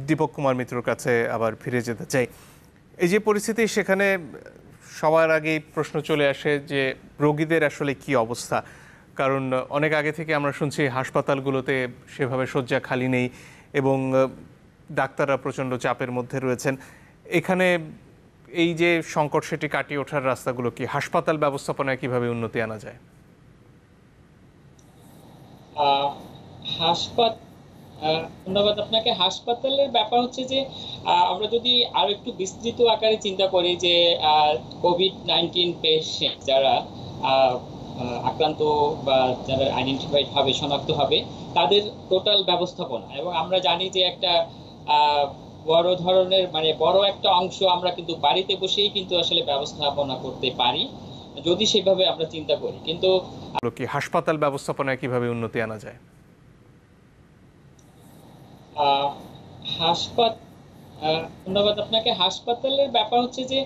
দীপক কুমার মিত্রর কাছে আবার ফিরে যেতে চাই। এই যে পরিস্থিতি, সেখানে সবার আগেই প্রশ্ন চলে আসে যে রোগীদের আসলে কি অবস্থা, কারণ অনেক আগে থেকে আমরা শুনছি হাসপাতালগুলোতে সেভাবে শয্যা খালি নেই এবং ডাক্তাররা প্রচণ্ড চাপের মধ্যে রয়েছেন। এখানে এই যে সংকট, সেটি কাটিয়ে ওঠার রাস্তাগুলো কি? হাসপাতাল ব্যবস্থাপনায় কিভাবে উন্নতি আনা যায়? ধন্যবাদ আপনাকে। হাসপাতালের ব্যাপার হচ্ছে যে আমরা যদি আরো একটু বিস্তৃত আকারে চিন্তা করি যে কোভিড-19 পেশেন্ট যারা আক্রান্ত বা যারা আইডেন্টিফাইড হবে, শনাক্ত হবে, তাদের টোটাল ব্যবস্থাপনা, এবং আমরা জানি যে একটা বড় ধরনের মানে বড় একটা অংশ আমরা কিন্তু বাড়িতে বসেই কিন্তু আসলে ব্যবস্থাপনা করতে পারি যদি সেভাবে আমরা চিন্তা করি। কিন্তু হাসপাতাল ব্যবস্থাপনায় কিভাবে উন্নতি আনা যায়? ধন্যবাদ আপনাকে। হাসপাতালের ব্যাপার হচ্ছে যে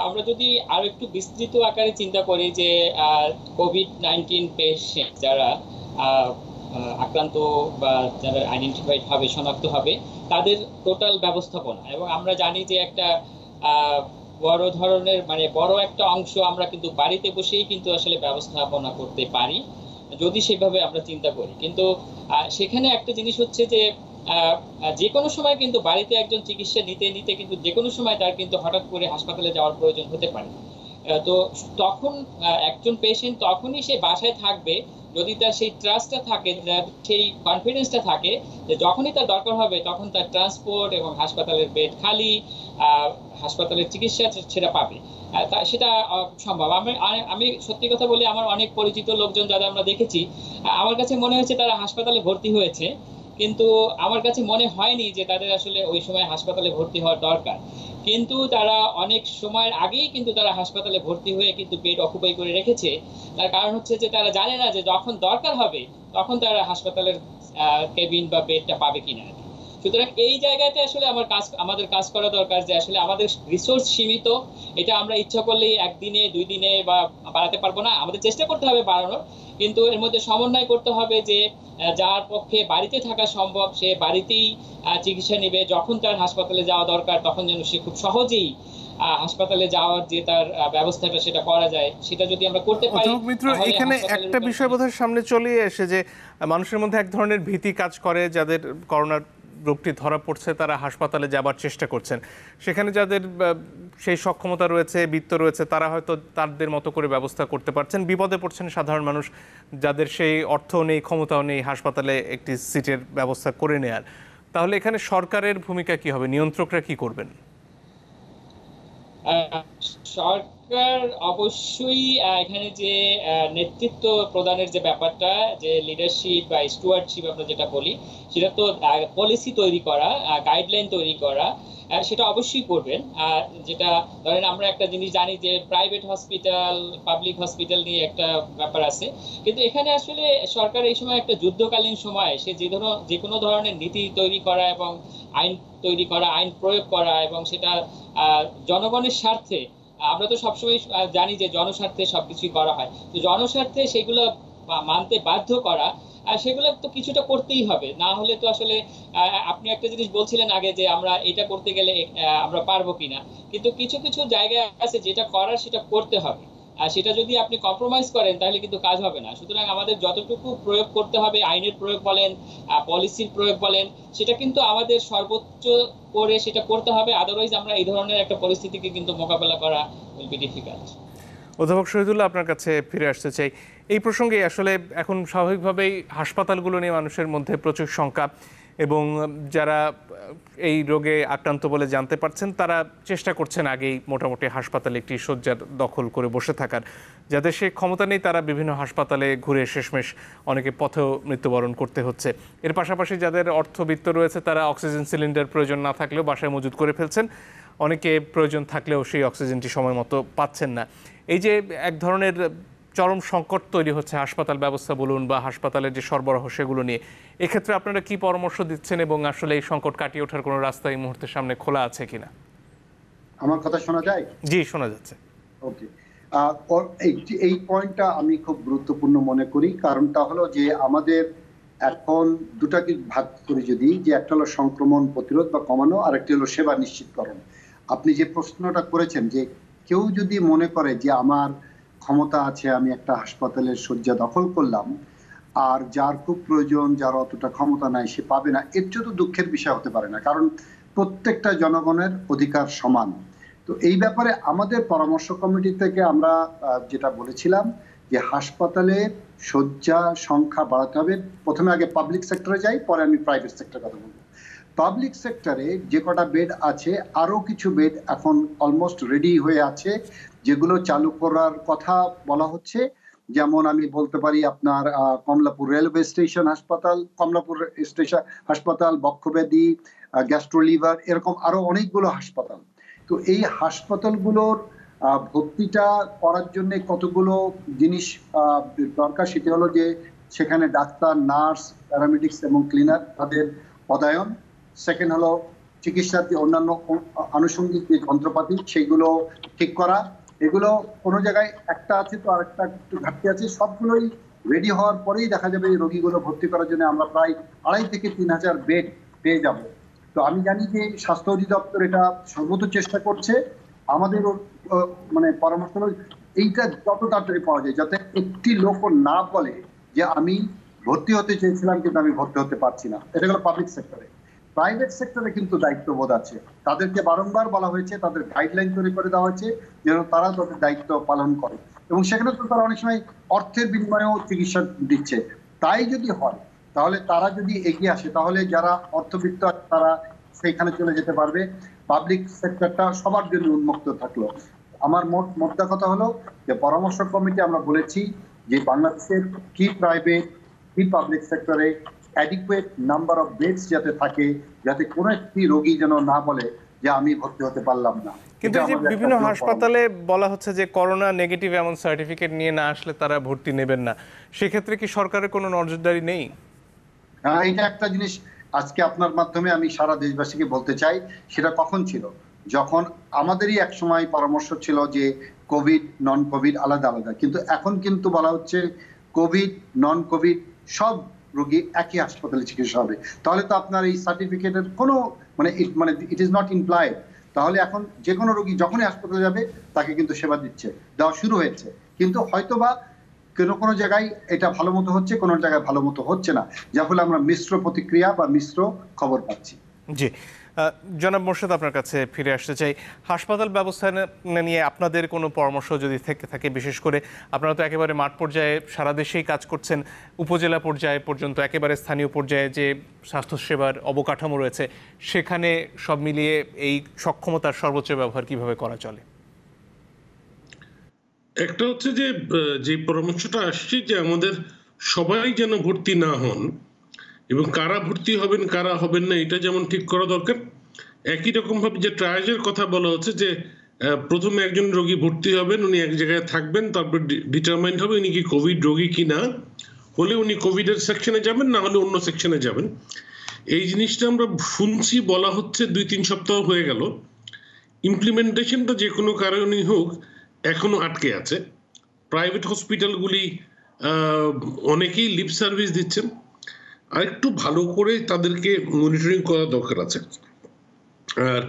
আমরা যদি আরো একটু বিস্তৃত আকারে চিন্তা করি যে কোভিড-19 পেশেন্ট যারা আক্রান্ত বা যারা আইডেন্টিফাইড হবে, শনাক্ত হবে, তাদের টোটাল ব্যবস্থাপনা, এবং আমরা জানি যে একটা বড় ধরনের মানে বড় একটা অংশ আমরা কিন্তু বাড়িতে বসেই কিন্তু আসলে ব্যবস্থাপনা করতে পারি যদি সেভাবে আমরা চিন্তা করি। কিন্তু সেখানে একটা জিনিস হচ্ছে যে যে কোনো সময় কিন্তু বাড়িতে একজন চিকিৎসা নিতে নিতে কিন্তু যে কোনো সময় তার কিন্তু হঠাৎ করে হাসপাতালে যাওয়ার প্রয়োজন হতে পারে। তো তখন একজন পেশেন্ট তখনই সে বাসায় থাকবে যদি তার সেই ট্রাস্টটা থাকে, সেই কনফিডেন্সটা থাকে যে যখনই তার দরকার হবে তখন তার ট্রান্সপোর্ট এবং হাসপাতালের বেড খালি, হাসপাতালের চিকিৎসা সেটা পাবে, সেটা সম্ভব। আমি সত্যি কথা বলি, আমার অনেক পরিচিত লোকজন যারা আমরা দেখেছি, আমার কাছে মনে হয়েছে তারা হাসপাতালে ভর্তি হয়েছে কিন্তু আমার কাছে মনে হয়নি যে তাদের আসলে ওই সময় হাসপাতালে ভর্তি হওয়ার দরকার। কিন্তু তারা অনেক সময়ের আগেই কিন্তু তারা হাসপাতালে ভর্তি হয়ে কিন্তু বেড অকুপাই করে রেখেছে। তার কারণ হচ্ছে যে তারা জানে না যে যখন দরকার হবে তখন তারা হাসপাতালের কেবিন বা বেডটা পাবে কিনা। সুতরাং এই জায়গাতে আসলে আমাদের কাজ করা দরকার যে আসলে আমাদের রিসোর্স সীমিত, এটা আমরা ইচ্ছা করলেই একদিনে 2 দিনে বা বাড়াতে পারবো না, আমাদের চেষ্টা করতে হবে বাড়ানোর, কিন্তু এর মধ্যে সমন্বয় করতে হবে যে যার পক্ষে বাড়িতে থাকা সম্ভব সে বাড়িতেই চিকিৎসা নেবে, যখন তার হাসপাতালে যাওয়া দরকার তখন যেন সে খুব সহজেই হাসপাতালে যাওয়ার যে তার ব্যবস্থাটা সেটা করা যায়, সেটা যদি আমরা করতে পারি। মিত্র, এখানে একটা বিষয় বোধহয় সামনে চলে এসে যে মানুষের মধ্যে এক ধরনের ভীতি কাজ করে, যাদের করোনার রোগটি ধরা পড়ছে তারা হাসপাতালে যাবার চেষ্টা করছেন, সেখানে যাদের সেই সক্ষমতা রয়েছে, বিত্ত রয়েছে, তারা হয়তো তাদের মতো করে ব্যবস্থা করতে পারছেন। বিপদে পড়ছেন সাধারণ মানুষ, যাদের সেই অর্থ নেই, ক্ষমতাও নেই হাসপাতালে একটি সিটের ব্যবস্থা করে নেয়ার। তাহলে এখানে সরকারের ভূমিকা কি হবে? নিয়ন্ত্রকরা কি করবেন? সরকার অবশ্যই এখানে যে নেতৃত্ব প্রদানের যে ব্যাপারটা, যে লিডারশিপ বা স্টুয়ার্ডশিপ আমরা যেটা বলি, সেটা তো পলিসি তৈরি করা, গাইডলাইন তৈরি করা, সেটা অবশ্যই করবেন। যেটা ধরেন আমরা একটা জিনিস জানি যে প্রাইভেট হসপিটাল, পাবলিক হসপিটাল নিয়ে একটা ব্যাপার আছে, কিন্তু এখানে আসলে সরকার এই সময় একটা যুদ্ধকালীন সময়, সে যে কোনো ধরনের নীতি তৈরি করা এবং আইন তৈরি করা, আইন প্রয়োগ করা এবং সেটা জনগণের স্বার্থে, আমরা তো সবসময় জানি যে জনস্বার্থে সবকিছুই করা হয়, তো জনস্বার্থে সেগুলো মানতে বাধ্য করা, সেগুলো তো কিছুটা করতেই হবে, না হলে তো আসলে আপনি একটা জিনিস বলছিলেন আগে যে আমরা এটা করতে গেলে আমরা পারবো কিনা, কিন্তু কিছু কিছু জায়গায় আছে যেটা করার সেটা করতে হবে, আর সেটা যদি আপনি কম্প্রোমাইজ করেন তাহলে কিন্তু কাজ হবে না। সুতরাং আমাদের যতটুকু প্রয়োগ করতে হবে, আইনের প্রয়োগ বলেন, পলিসির প্রয়োগ বলেন, সেটা কিন্তু আমাদের সর্বোচ্চ করে সেটা করতে হবে, আদারওয়াইজ আমরা এই ধরনের একটা পরিস্থিতিকে কিন্তু মোকাবেলা করা উইল বি ডিফিকাল্ট। অধ্যাপক শহীদুল্লাহ, আপনার কাছে ফিরে আসতে চাই। এই প্রসঙ্গে আসলে এখন স্বাভাবিকভাবেই হাসপাতালগুলো নিয়ে মানুষের মধ্যে প্রচুর শঙ্কা, এবং যারা এই রোগে আক্রান্ত বলে জানতে পারছেন তারা চেষ্টা করছেন আগেই মোটামুটি হাসপাতালে একটি শয্যার দখল করে বসে থাকার। যাদের সেই ক্ষমতা নেই তারা বিভিন্ন হাসপাতালে ঘুরে শেষমেশ অনেকে পথেও মৃত্যুবরণ করতে হচ্ছে। এর পাশাপাশি যাদের অর্থবিত্ত রয়েছে তারা অক্সিজেন সিলিন্ডার প্রয়োজন না থাকলেও বাসায় মজুত করে ফেলছেন, অনেকে প্রয়োজন থাকলেও সেই অক্সিজেনটি সময় মতো পাচ্ছেন না। এই যে এক ধরনের চরম সংকট তৈরি হচ্ছে হাসপাতাল ব্যবস্থা বলুন বা হাসপাতালের যে সরবরাহ সেগুলো নিয়ে, এক্ষেত্রে আপনারা কি পরামর্শ দিচ্ছেন এবং আসলে এই সংকট কাটিয়ে ওঠার কোনো রাস্তা এই মুহূর্তে সামনে খোলা আছে কিনা? আমার কথা শোনা যায়? জি, শোনা যাচ্ছে। ওকে, এই পয়েন্টটা আমি খুব গুরুত্বপূর্ণ মনে করি, কারণটা হলো যে আমাদের এখন দুটাকে ভাগ করি যদি, যে একটা হলো সংক্রমণ প্রতিরোধ বা কমানো, আর একটি হলো সেবা নিশ্চিতকরণ। আপনি যে প্রশ্নটা করেছেন যে কেউ যদি মনে করে যে আমার ক্ষমতা আছে, আমি একটা হাসপাতালের শয্যা দখল করলাম, আর যার খুব প্রয়োজন, যার অতটা ক্ষমতা নাই সে পাবে না, এর চেয়ে তো দুঃখের বিষয় হতে পারে না, কারণ প্রত্যেকটা জনগণের অধিকার সমান। তো এই ব্যাপারে আমাদের পরামর্শ কমিটি থেকে আমরা যেটা বলেছিলাম যে হাসপাতালের শয্যা সংখ্যা বাড়াতে হবে। প্রথমে আগে পাবলিক সেক্টরে যাই, পরে আমি প্রাইভেট সেক্টরের কথা বলবো। পাবলিক সেক্টরে যে কটা বেড আছে, আরো কিছু বেড এখন অলমোস্ট রেডি হয়ে আছে, যেগুলো চালু করার কথা বলা হচ্ছে। যেমন আমি বলতে পারি আপনার কমলাপুর রেলওয়ে স্টেশন হাসপাতাল, কমলাপুর স্টেশন হাসপাতাল, বক্ষব্যাধি, গ্যাস্ট্রোলিভার, এরকম আরো অনেকগুলো হাসপাতাল। তো এই হাসপাতালগুলোর ভর্তিটা করার জন্য কতগুলো জিনিস দরকার, সেটা হলো যে সেখানে ডাক্তার, নার্স, প্যারামেডিক্স এবং ক্লিনার তাদের পদায়ন। সেকেন্ড হলো চিকিৎসার যে অন্যান্য আনুষঙ্গিক যে যন্ত্রপাতি সেগুলো ঠিক করা। এগুলো কোনো জায়গায় একটা আছে তো আরেকটা একটু ঘাটতি আছে, সবগুলোই রেডি হওয়ার পরেই দেখা যাবে এই রোগীগুলো ভর্তি করার জন্য আমরা প্রায় 2,500 থেকে 3,000 বেড পেয়ে যাব। তো আমি জানি যে স্বাস্থ্য অধিদপ্তর এটা সর্বোচ্চ চেষ্টা করছে। আমাদের মানে পরামর্শ হলো এইটা যত তাড়াতাড়ি পাওয়া যায়, যাতে একটি লোক না বলে যে আমি ভর্তি হতে চেয়েছিলাম কিন্তু আমি ভর্তি হতে পারছি না। এটা হলো পাবলিক সেক্টরে। প্রাইভেট সেক্টরে কিন্তু দায়িত্ববোধ আছে, তাদেরকে বারংবার বলা হয়েছে, তাদের গাইডলাইন তৈরি করে দেওয়া হয়েছে যেন তারা তাদের দায়িত্ব পালন করে, এবং সেখানে তো তারা অনেক সময় অর্থের বিনিময়েও চিকিৎসা দিচ্ছে। তাই যদি হয় তাহলে তারা যদি এগিয়ে আসে তাহলে যারা অর্থবিত্ত তারা সেইখানে চলে যেতে পারবে। পাবলিক সেক্টরটা সবার জন্য উন্মুক্ত থাকলো। আমার মোদ্দা কথা হলো যে পরামর্শ কমিটি আমরা বলেছি যে বাংলাদেশের কি প্রাইভেট কি পাবলিক সেক্টরে অ্যাডিকুয়েট নাম্বার অফ বেডস যাতে থাকে, যাতে কোনো একটি রোগী যেন না বলে যে আমি ভর্তি হতে পারলাম না। কিন্তু এই যে বিভিন্ন হাসপাতালে বলা হচ্ছে যে করোনা নেগেটিভ এমন সার্টিফিকেট নিয়ে না আসলে তারা ভর্তি নেবেন না, সেক্ষেত্রে কি সরকারের কোনো নজরদারি নেই? এটা একটা জিনিস আজকে আপনার মাধ্যমে আমি সারা দেশবাসীকে বলতে চাই। সেটা কখন ছিল? যখন আমাদেরই এক সময় পরামর্শ ছিল যে কোভিড নন কোভিড আলাদা আলাদা, কিন্তু এখন কিন্তু বলা হচ্ছে কোভিড নন কোভিড সব রোগী একই হাসপাতালে চিকিৎসা হবে। তাহলে তো আপনার এই সার্টিফিকেটের কোনো ইট ইজ নট ইমপ্লাইড। তাহলে এখন যে কোনো রোগী যখনই হাসপাতালে যাবে তাকে কিন্তু সেবা দেওয়া শুরু হয়েছে, কিন্তু হয়তোবা কোনো জায়গায় এটা ভালো মতো হচ্ছে, কোনো জায়গায় ভালো মতো হচ্ছে না, যার ফলে আমরা মিশ্র প্রতিক্রিয়া বা মিশ্র খবর পাচ্ছি। জি, জনাব মোর্শেদ আপনার কাছে ফিরে আসতে চাই। হাসপাতাল ব্যবস্থা নিয়ে আপনাদের কোনো পরামর্শ যদি থেকে থাকে, বিশেষ করে আপনারা তো একেবারে মাঠ পর্যায়ে সারা দেশেই কাজ করছেন, উপজেলা পর্যায়ে পর্যন্ত একেবারে স্থানীয় পর্যায়ে যে স্বাস্থ্যসেবার অবকাঠামো রয়েছে সেখানে সব মিলিয়ে এই সক্ষমতার সর্বোচ্চ ব্যবহার কিভাবে করা চলে? একটা হচ্ছে যে পরামর্শটা আসছে যে আমাদের সবাই যেন ভর্তি না হন এবং কারা ভর্তি হবেন কারা হবেন না এটা যেমন ঠিক করা দরকার। একই রকম ভাবে যে ট্রায়াজের কথা বলা হচ্ছে যে প্রথমে একজন রোগী ভর্তি হবেন, উনি এক জায়গায় থাকবেন, তারপর ডিটারমাইন্ড হবে উনি কি কোভিড রোগী কি না, হলে উনি কোভিডের সেকশনে যাবেন, না হলে অন্য সেকশনে যাবেন। এই জিনিসটা আমরা শুনছি, বলা হচ্ছে 2-3 সপ্তাহ হয়ে গেল। ইমপ্লিমেন্টেশনটা যে কোনো কারণেই হোক এখনো আটকে আছে। প্রাইভেট হসপিটালগুলি অনেকেই লিপ সার্ভিস দিচ্ছেন, আর একটু ভালো করে তাদেরকে মনিটরিং করা দরকার আছে।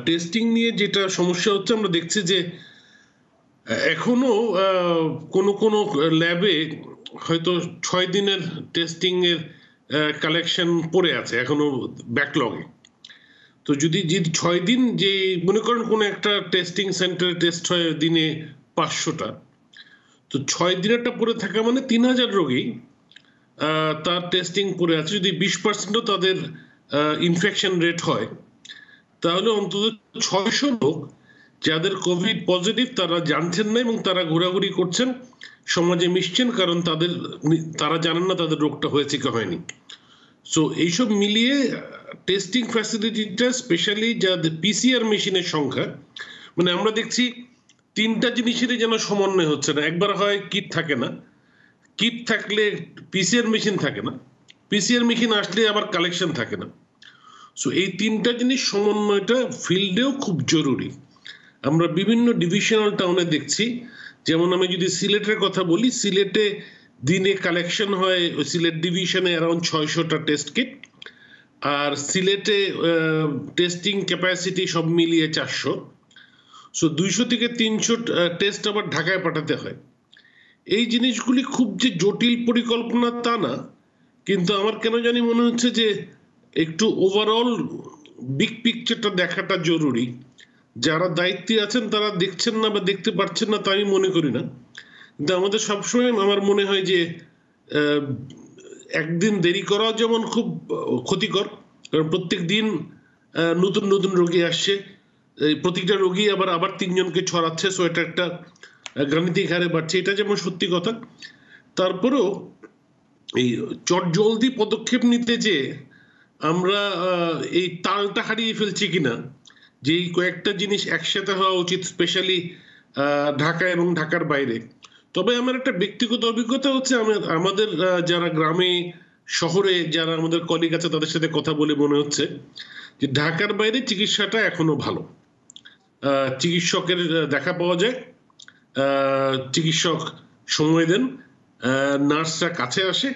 টেস্টিং নিয়ে যেটা সমস্যা হচ্ছে আমরা দেখছি যে এখনো কোনো ল্যাবে হয়তো 6 দিনের টেস্টিং এর কালেকশন পড়ে আছে এখনো ব্যাকলগে। তো যদি 6 দিন যে মনে করেন কোনো একটা টেস্টিং সেন্টারে টেস্ট হয় দিনে 500টা, তো 6 দিনেরটা পড়ে থাকা মানে 3000 রোগী তার টেস্টিং পড়ে আছে। যদি 20% তাদের ইনফেকশন রেট হয়, তাহলে অন্তত 600 লোক যাদের কোভিড পজিটিভ তারা জানছেন না এবং তারা ঘোরাঘুরি করছেন, সমাজে মিশছেন, কারণ তারা জানেন না তাদের রোগটা হয়েছে কি হয়নি। সো এইসব মিলিয়ে টেস্টিং ফ্যাসিলিটিটা স্পেশালি যাদের পিসিআর মেশিনের সংখ্যা, মানে আমরা দেখছি 3টা জিনিসেরই যেন সমন্বয় হচ্ছে না। একবার হয় কিট থাকে না, কিট থাকলে পিসিআর মেশিন থাকে না, পিসিআর মেশিন আসলে আবার কালেকশন থাকে না। সো এই 3টা জিনিস সমন্বয়টা ফিল্ডেও খুব জরুরি। আমরা বিভিন্ন ডিভিশনাল টাউনে দেখছি, যেমন আমি যদি সিলেটের কথা বলি, সিলেটে দিনে কালেকশন হয় সিলেট ডিভিশনে অ্যারাউন্ড 600টা টেস্ট কিট, আর সিলেটে টেস্টিং ক্যাপাসিটি সব মিলিয়ে 400। সো 200 থেকে 300 টেস্ট আবার ঢাকায় পাঠাতে হয়। এই জিনিসগুলি খুব যে জটিল পরিকল্পনা তা না, কিন্তু আমার কেন জানি মনে হচ্ছে যে একটু ওভারঅল বিগ পিকচারটা দেখাটা জরুরি। যারা দায়িত্বে আছেন তারা দেখছেন না বা দেখতে পাচ্ছেন না তা আমি মনে করি না, কিন্তু আমাদের সবসময় আমার মনে হয় যে একদিন দেরি করা যেমন খুব ক্ষতিকর, কারণ প্রত্যেক দিন নতুন নতুন রোগী আসছে, প্রতিটা রোগী আবার 3 জনকে ছড়াচ্ছে। সো এটা একটা গাণিতিক হারে বাড়ছে, এটা যেমন সত্যি কথা। তারপরেও এই চটজলদি পদক্ষেপ নিতে যে আমরা এই তালটা হারিয়ে ফেলছি কিনা, যে এই কয়েকটা জিনিস একসাথে হওয়া উচিত, স্পেশালি ঢাকা এবং ঢাকার বাইরে। তবে আমার একটা ব্যক্তিগত অভিজ্ঞতা হচ্ছে, আমাদের যারা গ্রামে শহরে যারা আমাদের কলিগ আছে তাদের সাথে কথা বলে মনে হচ্ছে যে ঢাকার বাইরে চিকিৎসাটা এখনো ভালো। চিকিৎসকের দেখা পাওয়া যায়, চিকিৎসক সময় দেন, নার্সরা কাছে আসে।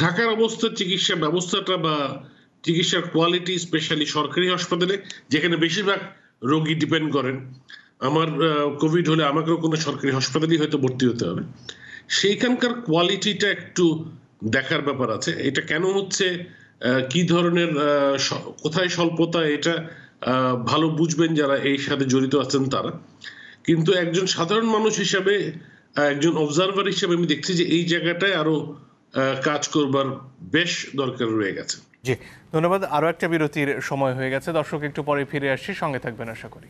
ঢাকার অবস্থা চিকিৎসা ব্যবস্থাটা বা চিকিৎসার কোয়ালিটি, স্পেশালি সরকারি হাসপাতালে যেখানে বেশিরভাগ রোগী ডিপেন্ড করেন, আমার কোভিড হলে আমাকেও কোনো সরকারি হাসপাতালেই হয়তো ভর্তি হতে হবে, সেইখানকার কোয়ালিটিটা একটু দেখার ব্যাপার আছে। এটা কেন হচ্ছে, কি ধরনের কোথায় স্বল্পতা, এটা ভালো বুঝবেন যারা এই সাথে জড়িত আছেন তারা। কিন্তু একজন সাধারণ মানুষ হিসাবে, একজন অবজারভার হিসেবে আমি দেখছি যে এই জায়গাটায় আরো কাজ করবার বেশ দরকার রয়ে গেছে। জি, ধন্যবাদ। আরো একটা বিরতির সময় হয়ে গেছে, দর্শক একটু পরে ফিরে আসছি, সঙ্গে থাকবেন আশা করি।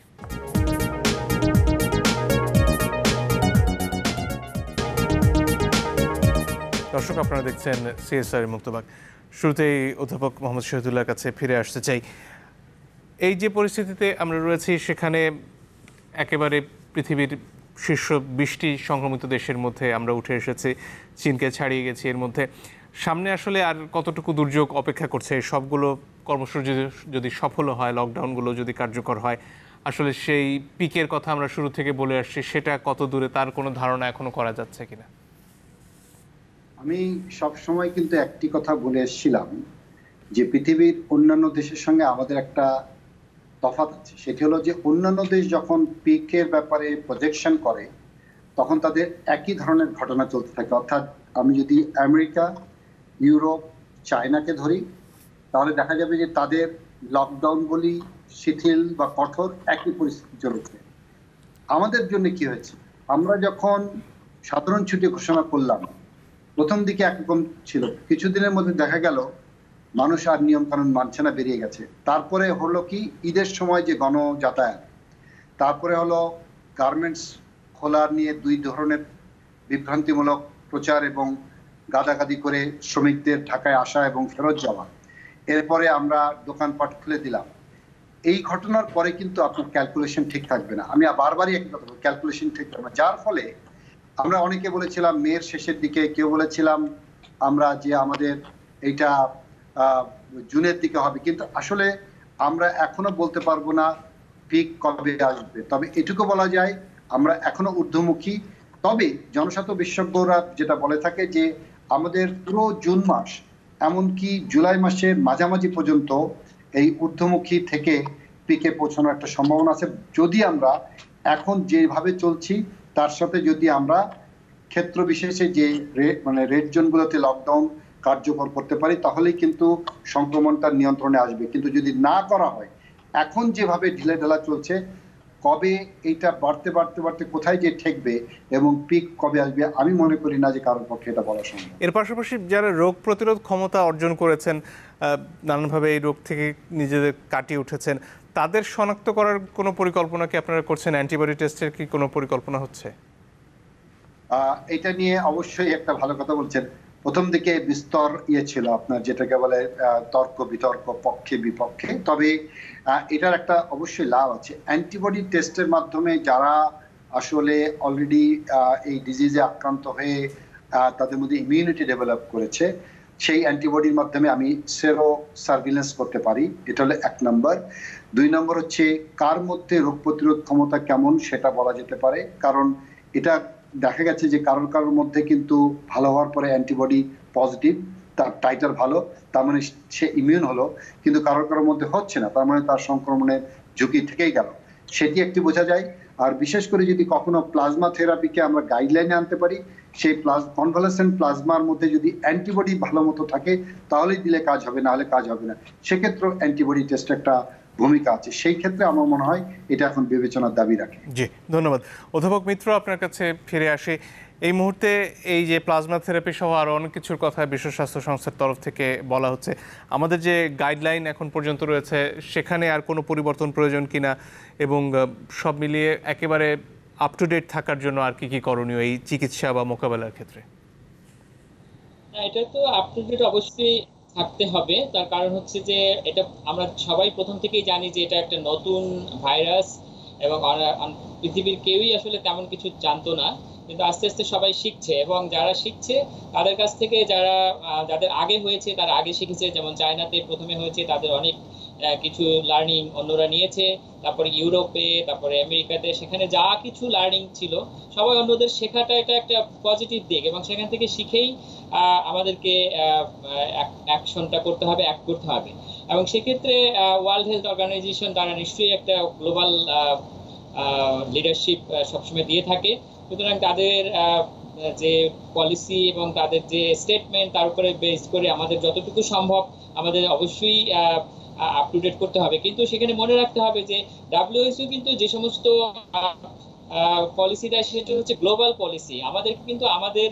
দর্শক, আপনারা দেখছেন সিএসআর মুক্তবাক। শুরুতেই অধ্যাপক মোহাম্মদ শহীদুল্লাহর কাছে ফিরে আসতে চাই। এই যে পরিস্থিতিতে আমরা রয়েছি, সেখানে একেবারে পৃথিবীর শীর্ষ 20টি সংক্রমিত দেশের মধ্যে আমরা উঠে এসেছি, চীনকে ছাড়িয়ে গেছি। এর মধ্যে সামনে আসলে আর কতটুকু দুর্যোগ অপেক্ষা করছে? সবগুলো কর্মসূচি যদি সফল হয়, লকডাউনগুলো যদি কার্যকর হয়, আসলে সেই পিকের কথা আমরা শুরু থেকে বলে আসছি, সেটা কত দূরে তার কোনো ধারণা এখনো করা যাচ্ছে কিনা? আমি সবসময় কিন্তু একটি কথা বলে এসেছিলাম যে পৃথিবীর অন্যান্য দেশের সঙ্গে আমাদের একটা তফাৎ আছে। সেটি হলো যে অন্যান্য দেশ যখন পিকের ব্যাপারে প্রজেকশন করে তখন তাদের একই ধরনের ঘটনা চলতে থাকে। অর্থাৎ আমি যদি আমেরিকা, ইউরোপ, চায়নাকে ধরি, তাহলে দেখা যাবে যে তাদের লকডাউন বলি, শিথিল বা কঠোর, একই পরিস্থিতি চলছে। আমাদের জন্য কি হয়েছে? আমরা যখন সাধারণ ছুটি ঘোষণা করলাম, প্রথম দিকে একরকম ছিল, কিছুদিনের মধ্যে দেখা গেল মানুষ আর নিয়ম কানুন মানছে না, বেরিয়ে গেছে। তারপরে হলো কি, ঈদের সময় যে গণ যাতায়াত, তারপরে হলো গার্মেন্টস খোলার নিয়ে 2 ধরনের বিভ্রান্তিমূলক প্রচার এবং গাদাগাদি করে শ্রমিকদের ঢাকায় আসা এবং ফেরত যাওয়া। এরপরে আমরা দোকানপাট খুলে দিলাম। এই ঘটনার পরে কিন্তু আপনার ক্যালকুলেশন ঠিক থাকবে না। আমি বারবারই একই কথা বলবো, ক্যালকুলেশন ঠিক থাকবে না। যার ফলে আমরা অনেকে বলেছিলাম মের শেষের দিকে, কেউ বলেছিলাম আমরা যে আমাদের এইটা জুনের দিকে হবে, কিন্তু আসলে আমরা এখনো বলতে পারবো না পিক কবে আসবে। তবে এটুকু বলা যায় আমরা এখনো ঊর্ধ্বমুখী। তবে জনস্বাস্থ্য বিশেষজ্ঞরা যেটা বলে থাকে যে আমাদের পুরো জুন মাস, এমনকি জুলাই মাসের মাঝামাঝি পর্যন্ত এই ঊর্ধ্বমুখী থেকে পিকে পৌঁছানোর একটা সম্ভাবনা আছে, যদি আমরা এখন যেভাবে চলছি তার সাথে যদি আমরা ক্ষেত্র বিশেষে যে রেড জোনগুলোতে লকডাউন কার্যকর করতে পারি, তাহলেই কিন্তু সংক্রমণটা নিয়ন্ত্রণে আসবে। কিন্তু যদি না করা হয়, এখন যেভাবে ঢিলেঢালা চলছে, কবে এইটা বাড়তে বাড়তে বাড়তে কোথায় যে ঠেকবে এবং পিক কবে আসবে, আমি মনে করি না যে কারোর পক্ষে এটা বলা সম্ভব। এর পাশাপাশি যারা রোগ প্রতিরোধ ক্ষমতা অর্জন করেছেন, নানানভাবে এই রোগ থেকে নিজেদের কাটিয়ে উঠেছেন, তাদের শনাক্ত করার কোনো পরিকল্পনা কি আপনারা করছেন? অ্যান্টিবডি টেস্টের কি কোনো পরিকল্পনা হচ্ছে? এটা নিয়ে অবশ্যই একটা ভালো কথা বলছেন। প্রথম দিকে বিস্তর ছিল আপনার, যেটাকে বলে তর্ক বিতর্ক, পক্ষে বিপক্ষে। তবে এটার একটা অবশ্যই লাভ আছে। অ্যান্টিবডি টেস্টের মাধ্যমে যারা আসলে অলরেডি এই ডিজিজে আক্রান্ত হয়ে তাদের মধ্যে ইমিউনিটি ডেভেলপ করেছে, সেই অ্যান্টিবডির মাধ্যমে আমি সেরো সার্ভিলেন্স করতে পারি। এটা হলো 1 নম্বর। 2 নম্বর হচ্ছে কার মধ্যে রোগ প্রতিরোধ ক্ষমতা কেমন সেটা বলা যেতে পারে, কারণ এটা দেখা গেছে যে কারোর মধ্যে কিন্তু ভালো হওয়ার পরে অ্যান্টিবডি পজিটিভ, তার টাইটার ভালো, তার মানে সে ইমিউন হলো, কিন্তু কারোর মধ্যে হচ্ছে না, তার মানে তার সংক্রমণের ঝুঁকি থেকেই গেল। সেটি একটি বোঝা যায়। আর বিশেষ করে যদি কখনো প্লাজমা থেরাপিকে আমরা গাইডলাইনে আনতে পারি, সেই কনভালেসেন্ট প্লাজমার মধ্যে যদি অ্যান্টিবডি ভালো মতো থাকে, তাহলেই দিলে কাজ হবে, না হলে কাজ হবে না। সেক্ষেত্রে অ্যান্টিবডি টেস্ট একটা ভূমিকা আছে। সেই ক্ষেত্রে আমার মনে হয় এটা এখন বিবেচনার দাবি রাখে। জি, ধন্যবাদ। অধ্যাপক মিত্র, আপনার কাছে ফিরে আসি। এই মুহূর্তে এই যে প্লাজমা থেরাপি সহ আরও অনেক কিছুর কথা বিশ্ব স্বাস্থ্য সংস্থার তরফ থেকে বলা হচ্ছে, আমাদের যে গাইডলাইন এখন পর্যন্ত রয়েছে সেখানে আর কোনো পরিবর্তন প্রয়োজন কিনা, এবং সব মিলিয়ে একেবারে আপ টু ডেট থাকার জন্য আর কি কি করণীয় এই চিকিৎসা বা মোকাবেলার ক্ষেত্রে? এটা তো আপ টু ডেট অবশ্যই থাকতে হবে। তার কারণ হচ্ছে যে এটা আমরা সবাই প্রথম থেকেই জানি যে এটা একটা নতুন ভাইরাস, এবং পৃথিবীর কেউই আসলে তেমন কিছু জানতো না, কিন্তু আস্তে আস্তে সবাই শিখছে। এবং যারা শিখছে তাদের কাছ থেকে যাদের আগে হয়েছে তারা আগে শিখেছে। যেমন চায়নাতে প্রথমে হয়েছে, তাদের অনেক কিছু লার্নিং অন্যরা নিয়েছে, তারপরে ইউরোপে, তারপরে আমেরিকাতে, সেখানে যা কিছু লার্নিং ছিল সবাই অন্যদের শেখাটা এটা একটা পজিটিভ দিক, এবং সেখান থেকে শিখেই আমাদেরকে অ্যাকশনটা করতে হবে, অ্যাক্ট করতে হবে। এবং সেক্ষেত্রে ওয়ার্ল্ড হেলথ অর্গানাইজেশন তারা নিশ্চয়ই একটা গ্লোবাল লিডারশিপ সবসময় দিয়ে থাকে। সুতরাং তাদের যে পলিসি এবং তাদের যে স্টেটমেন্ট, তার উপরে বেস করে আমাদের যতটুকু সম্ভব আমাদের অবশ্যই আপ টু ডেট করতে হবে। কিন্তু সেখানে মনে রাখতে হবে যে WHO কিন্তু যে সমস্ত পলিসিটা সেটা হচ্ছে গ্লোবাল পলিসি। আমাদেরকে কিন্তু আমাদের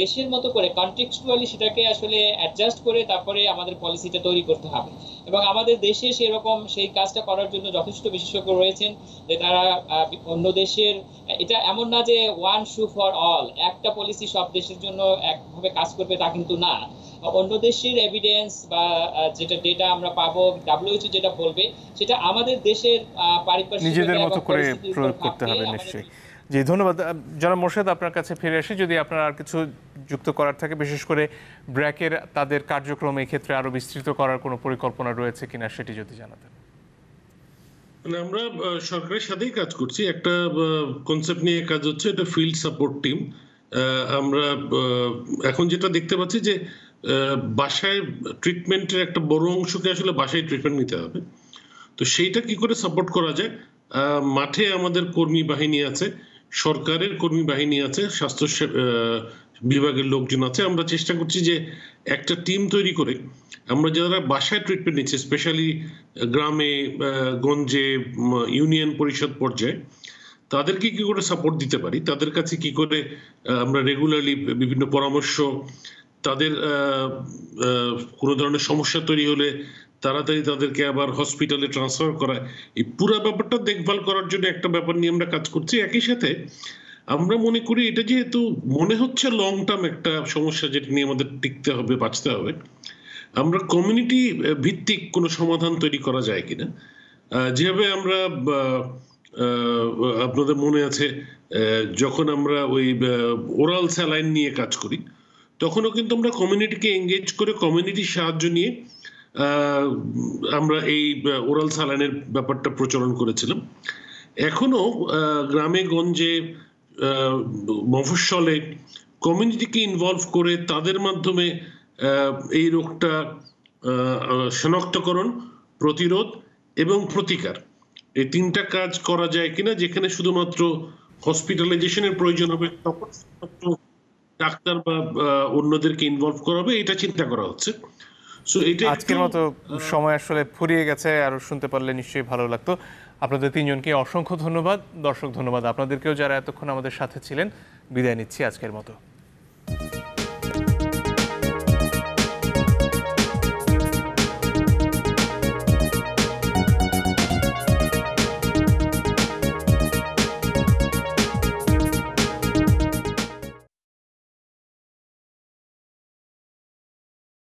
দেশের মতো করে কনটেক্সচুয়ালি সেটাকে আসলে অ্যাডজাস্ট করে তারপরে আমাদের পলিসিটা তৈরি করতে হবে। এবং আমাদের দেশে সেরকম সেই কাজটা করার জন্য যথেষ্ট বিশেষজ্ঞ রয়েছেন যে তারা অন্য দেশের, এটা এমন না যে ওয়ান শু ফর অল, একটা পলিসি সব দেশের জন্য একভাবে কাজ করবে তা কিন্তু না। অন্য দেশের এভিডেন্স বা যেটা ডেটা আমরা পাবো, WHO যেটা বলবে সেটা আমাদের দেশের পারিপার্শ্বিক নিজেদের মতো করে প্রয়োগ করতে হবে নিশ্চয়ই। জি, ধন্যবাদ। জনাব মোর্শেদ, আপনার কাছে ফিরে আসি, যদি আপনার আর কিছু যুক্ত করার থাকে, বিশেষ করে ব্র্যাকের তাদের কার্যক্রম এই ক্ষেত্রে আরো বিস্তৃত করার কোনো পরিকল্পনা রয়েছে কিনা সেটি যদি জানাতেন। আমরা সরকারের সাথেই কাজ করছি, একটা কনসেপ্ট নিয়ে কাজ হচ্ছে, এটা ফিল্ড সাপোর্ট টিম। আমরা এখন যেটা দেখতে পাচ্ছি যে বাসায় ট্রিটমেন্টের একটা বড় অংশকে আসলে বাসায় ট্রিটমেন্ট নিতে হবে। তো সেইটা কি করে সাপোর্ট করা যায়, মাঠে আমাদের কর্মী বাহিনী আছে, সরকারের কর্মী বাহিনী আছে, স্বাস্থ্য বিভাগের লোকজন আছে। আমরা চেষ্টা করছি যে একটা টিম তৈরি করে আমরা যারা বাসায় ট্রিটমেন্ট নিচ্ছে, স্পেশালি গ্রামে গঞ্জে ইউনিয়ন পরিষদ পর্যায়ে, তাদেরকে কি করে সাপোর্ট দিতে পারি, তাদের কাছে কি করে আমরা রেগুলারলি বিভিন্ন পরামর্শ, তাদের কোনো ধরনের সমস্যা তৈরি হলে তাড়াতাড়ি তাদেরকে আবার হসপিটালে ট্রান্সফার করা, এই পুরো ব্যাপারটা দেখভাল করার জন্য একটা ব্যাপার নিয়ে আমরা কাজ করছি। একই সাথে আমরা মনে করি এটা যেহেতু মনে হচ্ছে লং টার্ম একটা সমস্যা যেটা নিয়ে আমাদের টিকতে হবে, বাঁচতে হবে, আমরা কমিউনিটি ভিত্তিক কোনো সমাধান তৈরি করা যায় কিনা। যেভাবে আমরা আপনাদের মনে আছে যখন আমরা ওই ওরাল স্যালাইন নিয়ে কাজ করি, তখনও কিন্তু আমরা কমিউনিটিকে এঙ্গেজ করে কমিউনিটির সাহায্য নিয়ে আমরা এই ওরাল স্যালাইনের ব্যাপারটা প্রচলন করেছিলাম। এখনো গ্রামে গঞ্জে মফস্বলে কমিউনিটিকে ইনভলভ করে তাদের মাধ্যমে এই রোগটা শনাক্তকরণ, প্রতিরোধ এবং প্রতিকার, এই তিনটা কাজ করা যায় কিনা, যেখানে শুধুমাত্র হসপিটালাইজেশনের প্রয়োজন হবে তখন ডাক্তার বা অন্যদেরকে ইনভলভ করা হবে, এটা চিন্তা করা হচ্ছে। আজকের মতো সময় আসলে ফুরিয়ে গেছে, আর শুনতে পারলে নিশ্চয়ই ভালো লাগতো। আপনাদের তিনজনকে অসংখ্য ধন্যবাদ। দর্শক ধন্যবাদ আপনাদেরকেও যারা এতক্ষণ আমাদের সাথে ছিলেন। বিদায় নিচ্ছি আজকের মতো।